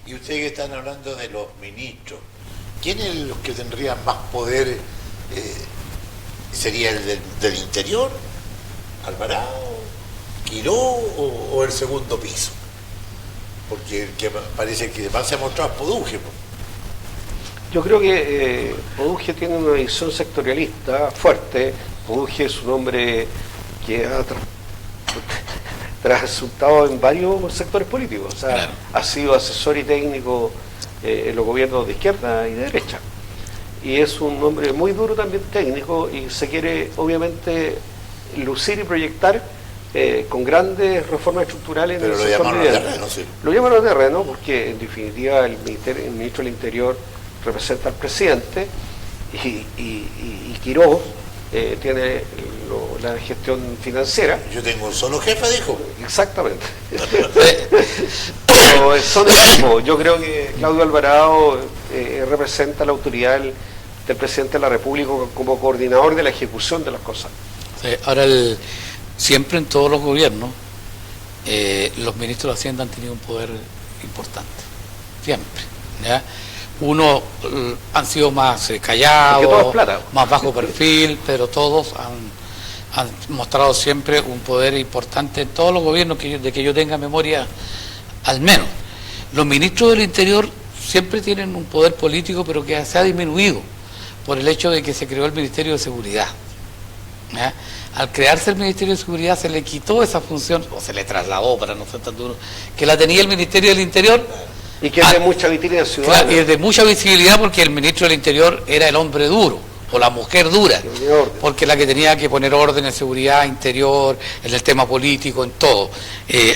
Y ustedes que están hablando de los ministros, ¿quién es los que tendrían más poder? ¿Sería el del Interior, Alvarado, Quiró o el segundo piso? Porque el que parece que más se ha mostrado es Poduje. Yo creo que Poduje tiene una visión sectorialista fuerte. Poduje es un hombre que ha resultado en varios sectores políticos. O sea, Claro. Ha sido asesor y técnico en los gobiernos de izquierda y de derecha. Y es un hombre muy duro también técnico y se quiere obviamente lucir y proyectar con grandes reformas estructurales. Pero en lo el sector llamaron vivienda. a terreno, sí. Lo llamaron a terreno porque en definitiva el ministro del Interior representa al presidente y Quiró tiene la gestión financiera. Yo tengo un solo jefe, dijo. Exactamente. Pero son equipos. Yo creo que Claudio Alvarado representa la autoridad del presidente de la República como coordinador de la ejecución de las cosas. Ahora, siempre en todos los gobiernos, los ministros de Hacienda han tenido un poder importante, siempre. ¿Ya? Unos han sido más callados, Porque todo es plata. más bajo perfil, pero todos han mostrado siempre un poder importante en todos los gobiernos de que yo tenga memoria, al menos. Los ministros del Interior siempre tienen un poder político, pero que se ha disminuido, por el hecho de que se creó el Ministerio de Seguridad. ¿Ya? Al crearse el Ministerio de Seguridad se le quitó esa función, o se le trasladó, para no ser tan duro, que la tenía el Ministerio del Interior. Y que es de mucha visibilidad ciudadana. Claro, y es de mucha visibilidad porque el Ministro del Interior era el hombre duro, o la mujer dura, porque la que tenía que poner orden en seguridad interior, en el tema político, en todo.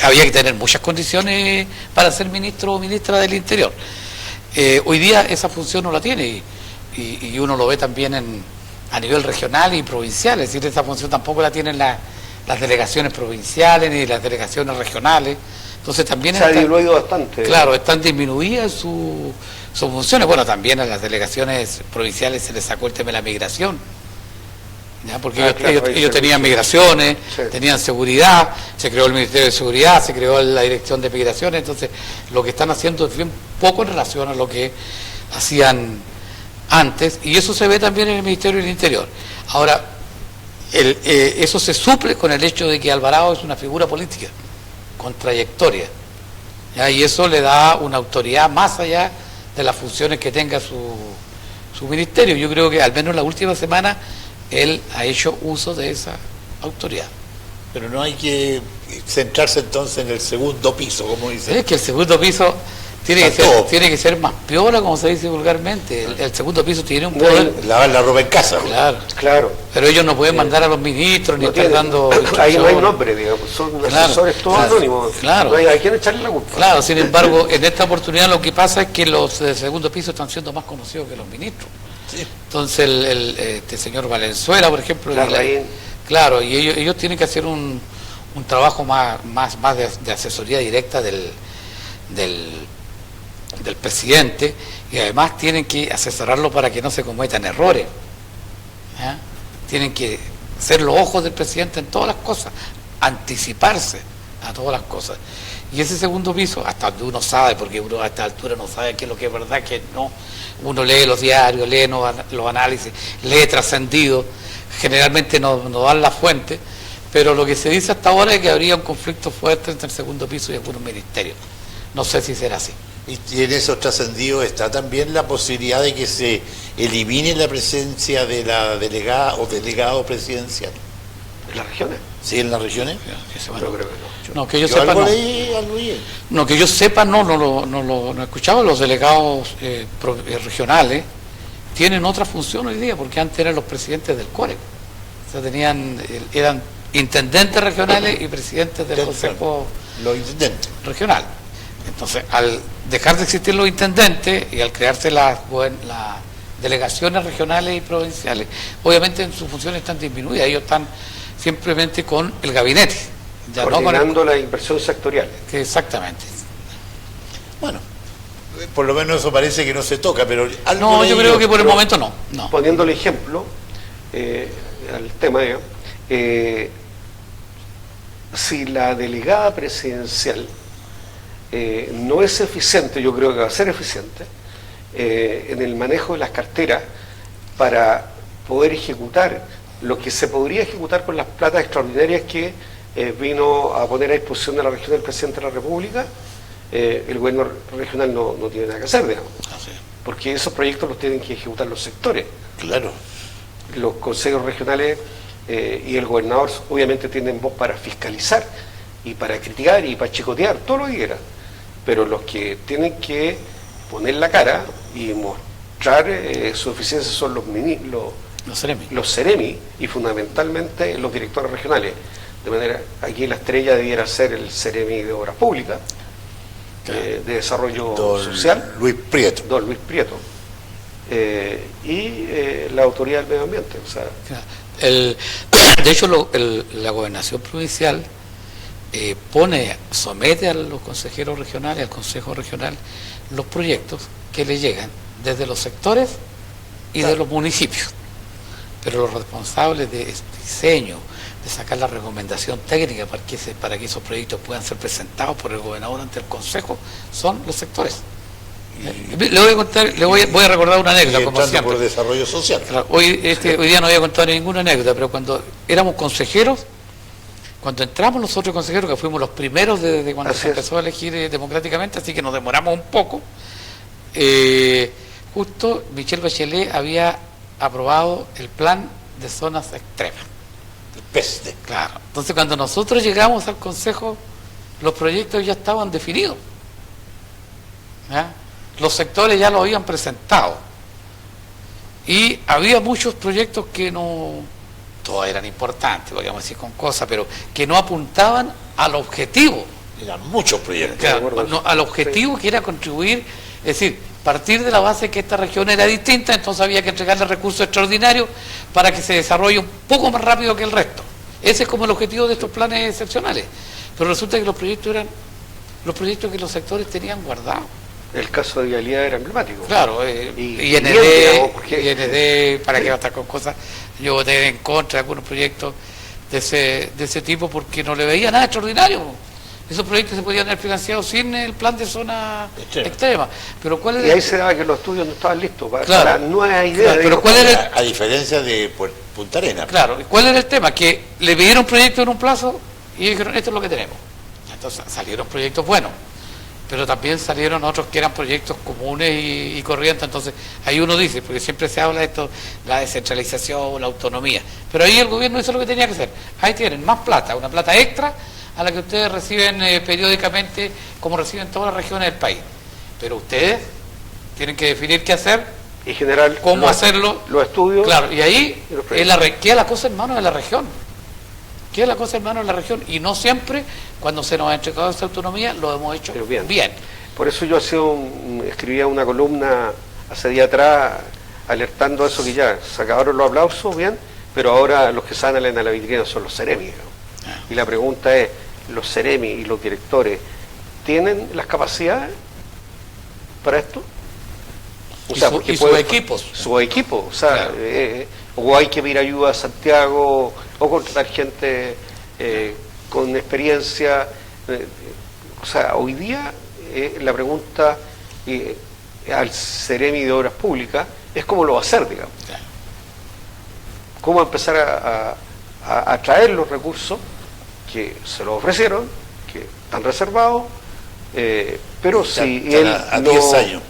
Había que tener muchas condiciones para ser ministro o ministra del Interior. Hoy día esa función no la tiene y uno lo ve también a nivel regional y provincial, es decir, esa función tampoco la tienen las delegaciones provinciales ni las delegaciones regionales. Entonces también se ha diluido bastante. Claro, están disminuidas sus funciones. Bueno, también a las delegaciones provinciales se les sacó el tema de la migración, ¿ya? Porque ellos tenían migraciones, sí, tenían seguridad, se creó el Ministerio de Seguridad, se creó la Dirección de Migraciones, entonces lo que están haciendo es bien poco en relación a lo que hacían antes, y eso se ve también en el Ministerio del Interior. Ahora, eso se suple con el hecho de que Alvarado es una figura política con trayectoria, ¿ya? Y eso le da una autoridad más allá de las funciones que tenga su ministerio. Yo creo que al menos la última semana él ha hecho uso de esa autoridad. Pero no hay que centrarse entonces en el segundo piso, como dice. Es que el segundo piso tiene que ser más piola, como se dice vulgarmente. El segundo piso tiene un poder. Lavar la ropa en casa. Claro. Pero ellos no pueden mandar a los ministros ni estar dando. Ahí no hay nombre, digamos, son asesores todos anónimos. Claro. No hay a quién echarle la culpa. Claro, sin embargo, en esta oportunidad lo que pasa es que los de segundo piso están siendo más conocidos que los ministros. Sí. Entonces, este señor Valenzuela, por ejemplo. Claro, y ellos tienen que hacer un trabajo más de asesoría directa del presidente, y además tienen que asesorarlo para que no se cometan errores, ¿ya? Tienen que ser los ojos del presidente en todas las cosas, anticiparse a todas las cosas. Y ese segundo piso, hasta donde uno sabe, porque uno a esta altura no sabe qué es lo que es verdad, que no, uno lee los diarios, lee los análisis, lee trascendido, generalmente no dan la fuente, pero lo que se dice hasta ahora es que habría un conflicto fuerte entre el segundo piso y algunos ministerios. No sé si será así. Y en esos trascendidos está también la posibilidad de que se elimine la presencia de la delegada o delegado presidencial. ¿En las regiones? Sí, en las regiones. Yo creo que no. No, que yo sepa, no, que yo sepa, no he escuchado. Los delegados regionales tienen otra función hoy día, porque antes eran los presidentes del CORE. O sea, eran intendentes regionales y presidentes del Consejo Regional. Entonces, al dejar de existir los intendentes y al crearse las delegaciones regionales y provinciales, obviamente en sus funciones están disminuidas. Ellos están simplemente con el gabinete, ya coordinando la inversión sectorial. Exactamente. Bueno, por lo menos eso parece que no se toca, pero no, yo creo que por el momento no. Poniéndole ejemplo al tema, si la delegada presidencial no es eficiente, yo creo que va a ser eficiente en el manejo de las carteras para poder ejecutar lo que se podría ejecutar con las platas extraordinarias que vino a poner a disposición de la región del presidente de la República. El gobierno regional no tiene nada que hacer, digamos, porque esos proyectos los tienen que ejecutar los sectores. Claro. Los consejos regionales y el gobernador obviamente tienen voz para fiscalizar y para criticar y para chicotear, todo lo que quieran, pero los que tienen que poner la cara y mostrar su eficiencia son los CEREMI y fundamentalmente los directores regionales. De manera, aquí la estrella debiera ser el CEREMI de Obras Públicas, de Desarrollo Social, Luis Prieto. Don Luis Prieto, y la Autoridad del Medio Ambiente. O sea, de hecho, la gobernación provincial somete a los consejeros regionales, al Consejo Regional, los proyectos que le llegan desde los sectores y de los municipios. Pero los responsables de diseño, de sacar la recomendación técnica para que esos proyectos puedan ser presentados por el gobernador ante el Consejo, son los sectores. Voy a recordar una anécdota, como siempre. Por desarrollo social. Claro, hoy día no voy a contar ninguna anécdota, pero cuando éramos consejeros, cuando entramos nosotros consejeros, que fuimos los primeros desde cuando se empezó a elegir democráticamente, así que nos demoramos un poco, justo Michelle Bachelet había aprobado el plan de zonas extremas. El PESDE. Claro. Entonces, cuando nosotros llegamos al Consejo, los proyectos ya estaban definidos. ¿Ya? Los sectores ya lo habían presentado. Y había muchos proyectos que no, todos eran importantes, podríamos decir con cosas, pero que no apuntaban al objetivo. Eran muchos proyectos. Claro, no, al objetivo que era contribuir, es decir, partir de la base que esta región era distinta, entonces había que entregarle recursos extraordinarios para que se desarrolle un poco más rápido que el resto. Ese es como el objetivo de estos planes excepcionales. Pero resulta que los proyectos eran los proyectos que los sectores tenían guardados. El caso de vialidad era emblemático. Claro, y IND, ¿para qué va a estar con cosas? Yo voté en contra de algunos proyectos de ese tipo porque no le veía nada extraordinario. Esos proyectos se podían haber financiado sin el plan de zona extrema. Pero ¿cuál era? Y ahí se daba que los estudios no estaban listos para, claro, para nuevas ideas. Claro, pero ¿cuál era? A diferencia de Punta Arenas. Claro, ¿cuál era el tema? Que le pidieron proyectos en un plazo y dijeron, esto es lo que tenemos. Entonces salieron proyectos buenos, pero también salieron otros que eran proyectos comunes y corrientes. Entonces ahí uno dice, porque siempre se habla de esto, la descentralización, la autonomía, pero ahí el gobierno hizo lo que tenía que hacer. Ahí tienen más plata, una plata extra a la que ustedes reciben periódicamente, como reciben todas las regiones del país, pero ustedes tienen que definir qué hacer y generar cómo hacerlo, los estudios. Claro, y ahí queda la cosa en manos de la región. Queda la cosa en manos de la región. Y no siempre, cuando se nos ha entregado esa autonomía, lo hemos hecho bien. Por eso yo escribía una columna hace día atrás alertando a eso, que ya se acabaron los aplausos, bien, pero ahora los que salen a la vitrina son los Ceremi, ¿no? Y la pregunta es, ¿los Ceremi y los directores tienen las capacidades para esto? O sea, y sus equipos. Su equipo, o sea, claro. O hay que pedir ayuda a Santiago, o contratar gente con experiencia. O sea, hoy día la pregunta al Ceremi de Obras Públicas es cómo lo va a hacer, digamos. Claro. Cómo empezar a traer los recursos que se los ofrecieron, que están reservados, pero si él a 10 años.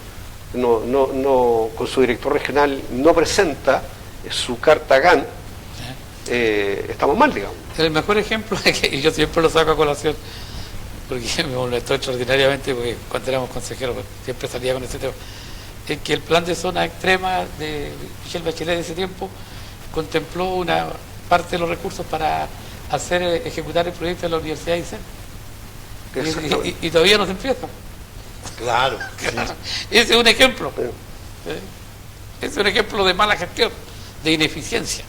No, con su director regional no presenta su carta GAN, estamos mal, digamos. El mejor ejemplo es que, y yo siempre lo saco a colación, porque me molestó extraordinariamente, porque cuando éramos consejeros siempre salía con ese tema, es que el plan de zona extrema de Michelle Bachelet de ese tiempo contempló una parte de los recursos para ejecutar el proyecto de la Universidad de Aysén. Y todavía no se empieza. Claro. Ese es un ejemplo. Es un ejemplo de mala gestión, de ineficiencia.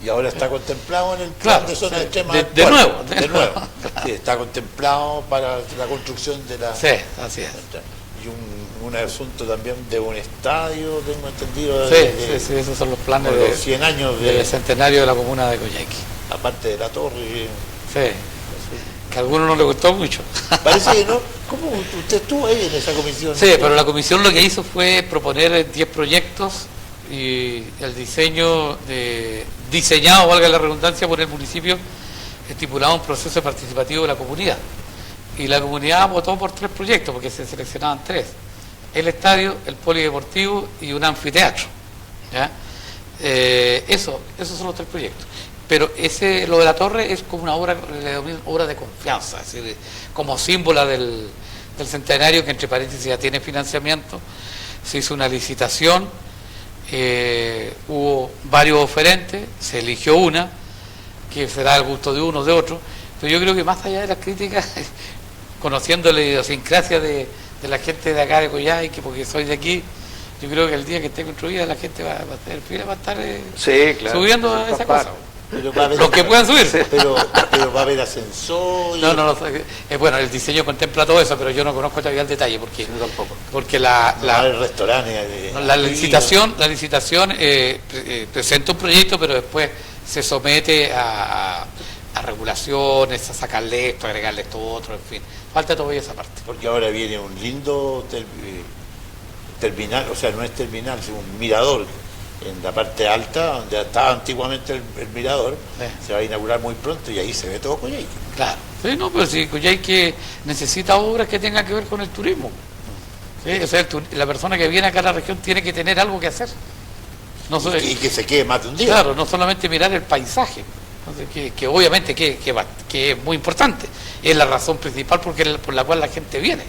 Y ahora está contemplado en el plan de zona extrema. De nuevo. Sí, está contemplado para la construcción de la... Sí, así es. Y un asunto también de un estadio, tengo entendido. Sí, esos son los planes de los 100 años del centenario de la comuna de Coyhaique. Aparte de la torre. Sí, que a algunos no les gustó mucho. Parece que no. ¿Cómo usted estuvo ahí en esa comisión? Sí, pero la comisión lo que hizo fue proponer 10 proyectos y el diseñado, valga la redundancia, por el municipio, estipulaba un proceso participativo de la comunidad. Y la comunidad votó por 3 proyectos, porque se seleccionaban 3. El estadio, el polideportivo y un anfiteatro. ¿Ya? Esos son los 3 proyectos. Pero lo de la torre es como una obra de confianza, es decir, como símbolo del centenario, que entre paréntesis ya tiene financiamiento. Se hizo una licitación, hubo varios oferentes, se eligió una, que será al gusto de uno o de otro, pero yo creo que más allá de las críticas, conociendo la idiosincrasia de la gente de acá de Coyhaique, porque soy de aquí, yo creo que el día que esté construida la gente va a hacer fila, va a estar subiendo a esa cosa. Los que puedan subir. Pero va a haber ascensor. No, bueno, el diseño contempla todo eso, pero yo no conozco todavía el detalle, porque el restaurante. La licitación presenta un proyecto, pero después se somete a regulaciones, a sacarle esto, a agregarle esto otro, en fin. Falta todavía esa parte. Porque ahora viene un lindo terminal, o sea, no es terminal, sino un mirador en la parte alta, donde estaba antiguamente el mirador, se va a inaugurar muy pronto y ahí se ve todo Coyhaique. Claro. Sí, no, pero si Coyhaique necesita obras que tengan que ver con el turismo. ¿Sí? O sea, la persona que viene acá a la región tiene que tener algo que hacer. No so- y que se quede más de un día. Claro, no solamente mirar el paisaje, entonces, que obviamente que es muy importante, es la razón principal por la cual la gente viene,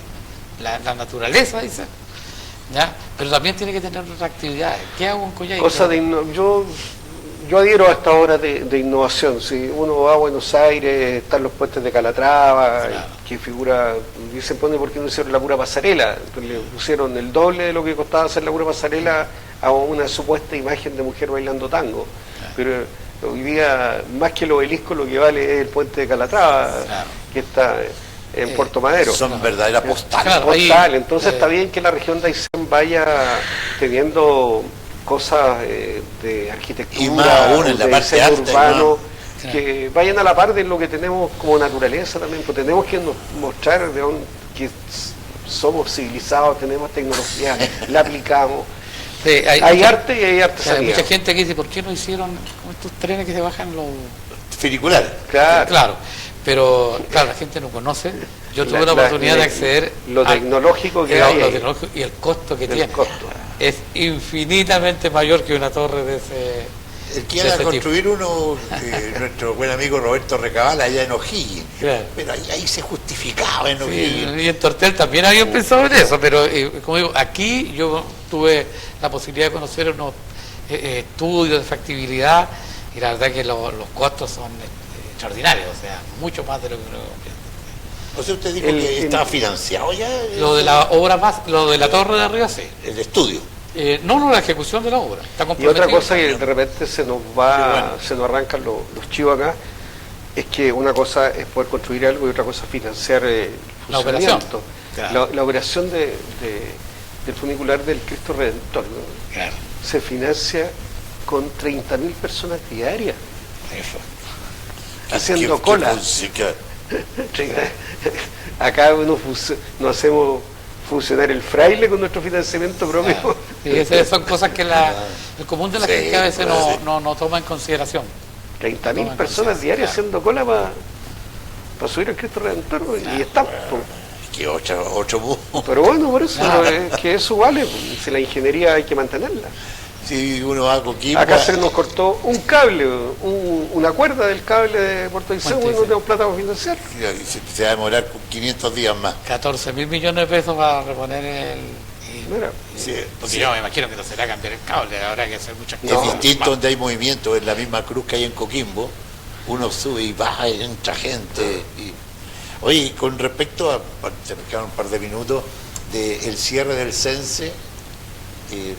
la naturaleza, dice, ¿ya? Pero también tiene que tener otras actividades. ¿Qué hago en Coyhaique? Yo adhiero a esta hora de innovación. Si uno va a Buenos Aires, están los puentes de Calatrava, Claro. que figura, dicen, ¿por qué no hicieron la pura pasarela? Entonces le pusieron el doble de lo que costaba hacer la pura pasarela a una supuesta imagen de mujer bailando tango. Claro. Pero hoy día, más que el obelisco, lo que vale es el puente de Calatrava, Claro. que está en Puerto Madero. Son verdaderas postales. Claro, ahí, Postal. Entonces eh, está bien que la región de Aysén vaya teniendo cosas de arquitectura, Y más aún en la de parte diseño alta, urbano, ¿no? que vayan a la par de lo que tenemos como naturaleza también, pues tenemos que mostrar que somos civilizados, tenemos tecnología, la aplicamos. sí, Hay arte y hay hay artesanía. mucha gente que dice, ¿por qué no hicieron estos trenes que se bajan los...? Funicular. Claro. Claro, pero claro, la gente no conoce. Yo tuve la La- oportunidad la- de acceder lo tecnológico que lo hay ahí. tecnológico y el costo que El tiene. costo. Es infinitamente mayor que una torre de ese... El que de iba a ese construir uno, nuestro buen amigo Roberto Recabal, allá en O'Higgins. Claro. Pero ahí se justificaba en Sí, O'Higgins. y en Tortel también habían pensado en eso, pero como digo, aquí yo tuve la posibilidad de conocer unos estudios de factibilidad y la verdad que los costos son extraordinarios, o sea, mucho más de lo que uno piensa. O sea, usted dijo El- que el- estaba financiado ya Lo de la obra más, lo de la torre de arriba, sí. el estudio. No, la ejecución de la obra. Está Y comprometido. otra cosa que de repente se nos va, Qué bueno. se nos arrancan los chivos acá, es que una cosa es poder construir algo y otra cosa es financiar el La operación. funcionamiento. Claro. La operación del funicular del Cristo Redentor, ¿no? Claro. Se financia con 30.000 personas diarias haciendo ¿Qué cola. música? Acá nos hacemos funcionar el fraile con nuestro financiamiento propio. Claro. Sí, esas son cosas que el común de la Sí, gente a veces claro, sí. no toma en consideración. 30.000 personas diarias Claro. haciendo cola para subir al Cristo Redentor, y están. Que ocho bus. Pero bueno, por eso, es que eso vale, si la ingeniería hay que mantenerla. Si uno va a Coquimbo, Acá se nos cortó un cable, una cuerda del cable de Puerto Aysén, y no tenemos plata para financiar. se va a demorar 500 días más. 14.000 millones de pesos para reponer el... Mira, Sí, Porque sí. yo me imagino que no será cambiar el cable, habrá que hacer muchas Es cosas. distinto donde hay movimiento, en la misma cruz que hay en Coquimbo, uno sube y baja y entra gente. Oye, con respecto a, se nos quedan un par de minutos, del cierre del CENSE,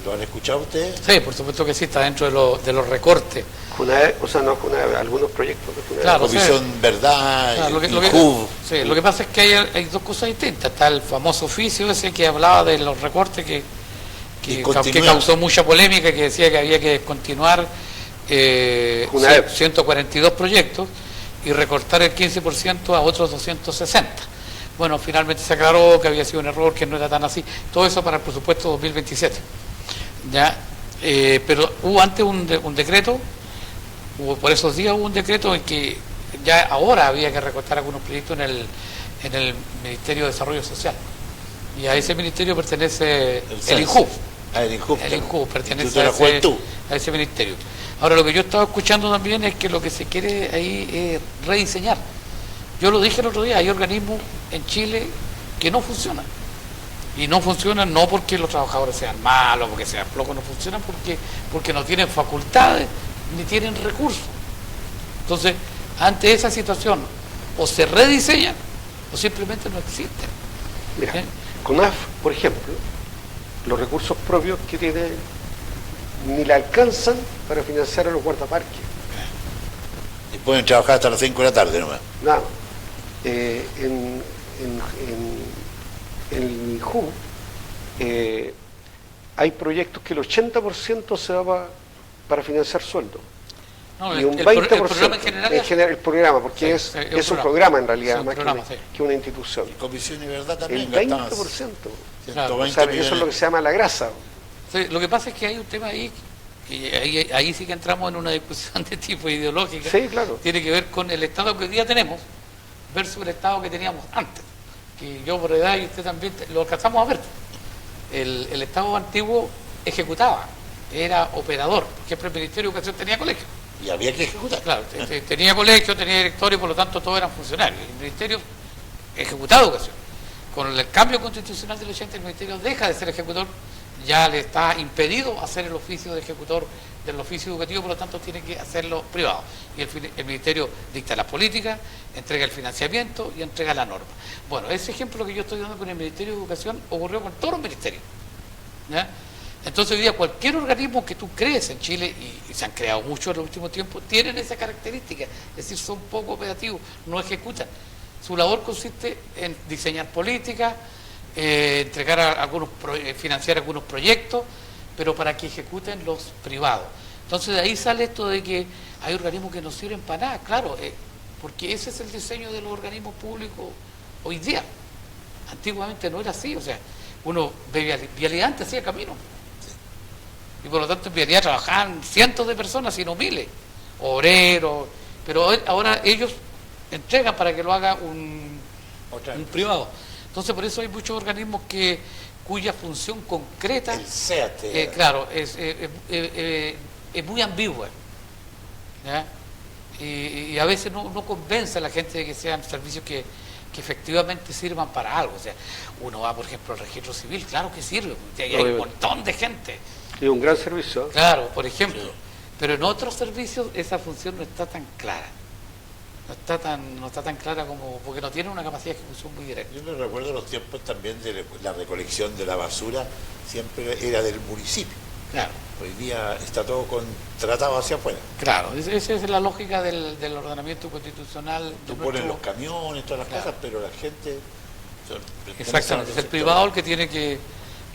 ¿lo han escuchado ustedes? Sí, por supuesto que sí, está dentro de los recortes. algunos proyectos de Funade. Claro. Comisión Verdad, Claro, INJUV. sí, lo que pasa es que hay dos cosas distintas. Está el famoso oficio ese que hablaba de los recortes que causó mucha polémica, que decía que había que descontinuar Funade. 142 proyectos y recortar el 15% a otros 260. Bueno, finalmente se aclaró que había sido un error, que no era tan así. Todo eso para el presupuesto 2027. ¿Ya? Pero hubo antes un decreto, por esos días hubo un decreto en que ya ahora había que recortar algunos proyectos en el Ministerio de Desarrollo Social. Y a ese ministerio pertenece el INJUV. El INJUV. El INJUV pertenece Instituto de la Juventud. a ese ministerio. Ahora, lo que yo estaba escuchando también es que lo que se quiere ahí es rediseñar. Yo lo dije el otro día, hay organismos en Chile que no funcionan. Y no funcionan no porque los trabajadores sean malos, porque sean flojos, no funcionan porque no tienen facultades ni tienen recursos. Entonces, ante esa situación, o se rediseñan o simplemente no existen. Mira, ¿Eh? CONAF, por ejemplo, los recursos propios que tiene ni le alcanzan para financiar a los guardaparques. Y pueden trabajar hasta las 5 de la tarde nomás. Nada. En el INJUV hay proyectos que el 80% se va para financiar sueldos. No, Y un el 20% programa en general el programa, porque Sí, es un programa en realidad, Sí, un más programa, que, sí. que una institución. Comisión y Verdad El también 20%. Claro. O sea, eso es lo que se llama la grasa. Sí, lo que pasa es que hay un tema ahí, que ahí sí que entramos en una discusión de tipo ideológica. Sí, claro. Tiene que ver con el Estado que hoy día tenemos versus el Estado que teníamos antes. Que yo por edad y usted también lo alcanzamos a ver. El Estado antiguo ejecutaba, era operador. Por ejemplo, el Ministerio de Educación tenía colegio. Y había que ejecutar. Claro, tenía colegio, tenía directorio, por lo tanto todos eran funcionarios. El Ministerio ejecutaba educación. Con el cambio constitucional del 80, el Ministerio deja de ser ejecutor, ya le está impedido hacer el oficio de ejecutor del oficio educativo, por lo tanto tiene que hacerlo privado. Y el Ministerio dicta las políticas, entrega el financiamiento y entrega la norma. Bueno, ese ejemplo que yo estoy dando con el Ministerio de Educación ocurrió con todos los ministerios, ¿ya? Entonces hoy día cualquier organismo que tú crees en Chile, y se han creado muchos en los últimos tiempos, tienen esa característica, es decir, son poco operativos, no ejecutan. Su labor consiste en diseñar políticas, financiar algunos proyectos, pero para que ejecuten los privados. Entonces de ahí sale esto de que hay organismos que no sirven para nada, claro, porque ese es el diseño de los organismos públicos hoy día. Antiguamente no era así, o sea, uno ve Vialidad antes hacía camino. Y por lo tanto en Vialidad trabajaban cientos de personas, sino miles, obreros, pero ahora ellos entregan para que lo haga un privado. Entonces por eso hay muchos organismos cuya función concreta, El SEAT, claro, es muy ambigua, ¿ya? Y a veces no convence a la gente de que sean servicios que efectivamente sirvan para algo. O sea, uno va, por ejemplo, al registro civil, claro que sirve, hay un montón de gente. Y un gran servicio. Claro, por ejemplo. Sí. Pero en otros servicios esa función no está tan clara. No está tan clara como, porque no tiene una capacidad de ejecución muy directa. Yo me recuerdo los tiempos también de la recolección de la basura, siempre era del municipio. Claro. Hoy día está todo contratado hacia afuera. Claro, esa es la lógica del ordenamiento constitucional. Tú pones los camiones, todas las cosas, pero la gente... Exactamente, es el privado el que tiene que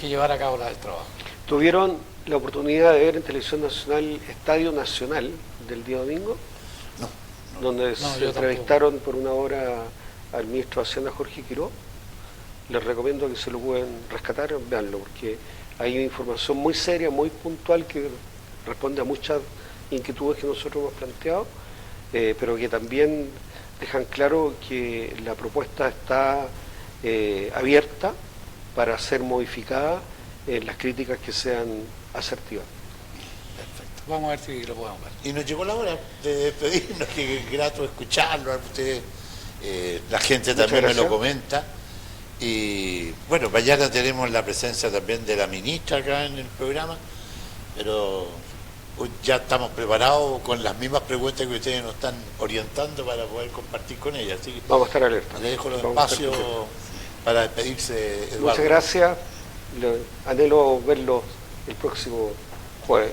llevar a cabo el trabajo. ¿Tuvieron la oportunidad de ver en Televisión Nacional Estadio Nacional del día domingo? No. Donde se entrevistaron por una hora al ministro de Hacienda, Jorge Quiró. Les recomiendo que se lo pueden rescatar, véanlo, porque hay información muy seria, muy puntual, que responde a muchas inquietudes que nosotros hemos planteado, pero que también dejan claro que la propuesta está abierta para ser modificada en las críticas que sean asertivas. Perfecto. Vamos a ver si lo podemos ver. Y nos llegó la hora de despedirnos, que es grato escucharlo a ustedes. La gente también me lo comenta. Y bueno, mañana tenemos la presencia también de la ministra acá en el programa, pero ya estamos preparados con las mismas preguntas que ustedes nos están orientando para poder compartir con ella. Así que vamos a estar alerta. le dejo los espacios para despedirse, Eduardo. Muchas gracias. Anhelo verlo el próximo jueves.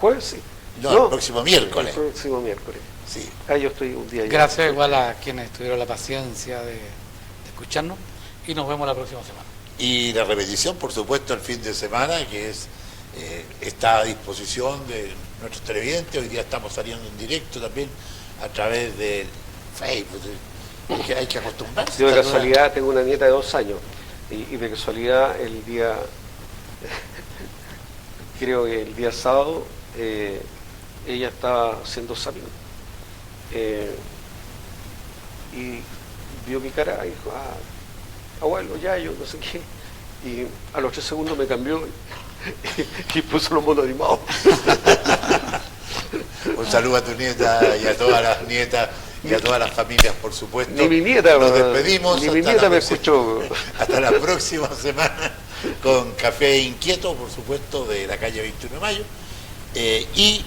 ¿Jueves? Sí. No, el próximo miércoles. El próximo miércoles. Sí. Yo estoy un día. Gracias igual a quienes tuvieron la paciencia de escucharnos, y nos vemos la próxima semana. Y la repetición, por supuesto, el fin de semana, que está a disposición de nuestros televidentes. Hoy día estamos saliendo en directo también a través del Facebook. Hay que acostumbrarse. Yo de casualidad tengo una nieta de 2 años y de casualidad el día, creo que el día sábado, ella estaba haciendo zapping y vio mi cara y dijo, abuelo, ya yo no sé qué, y a los 3 segundos me cambió y puso los monos animados. Un saludo a tu nieta y a todas las nietas y a todas las familias, por supuesto. Ni mi nieta, nos despedimos. Ni mi nieta me escuchó. Hasta la próxima semana con Café Inquieto, por supuesto, de la calle 21 de Mayo, y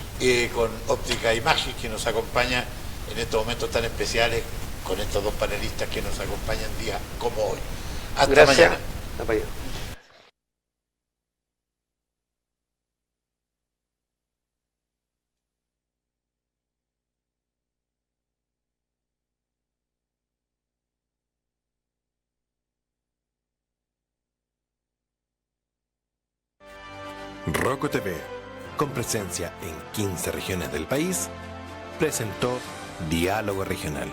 con Óptica Imagen, que nos acompaña en estos momentos tan especiales, con estos 2 panelistas que nos acompañan días como hoy. Hasta mañana. Hasta mañana. Roco TV, con presencia en 15 regiones del país, presentó Diálogo Regional.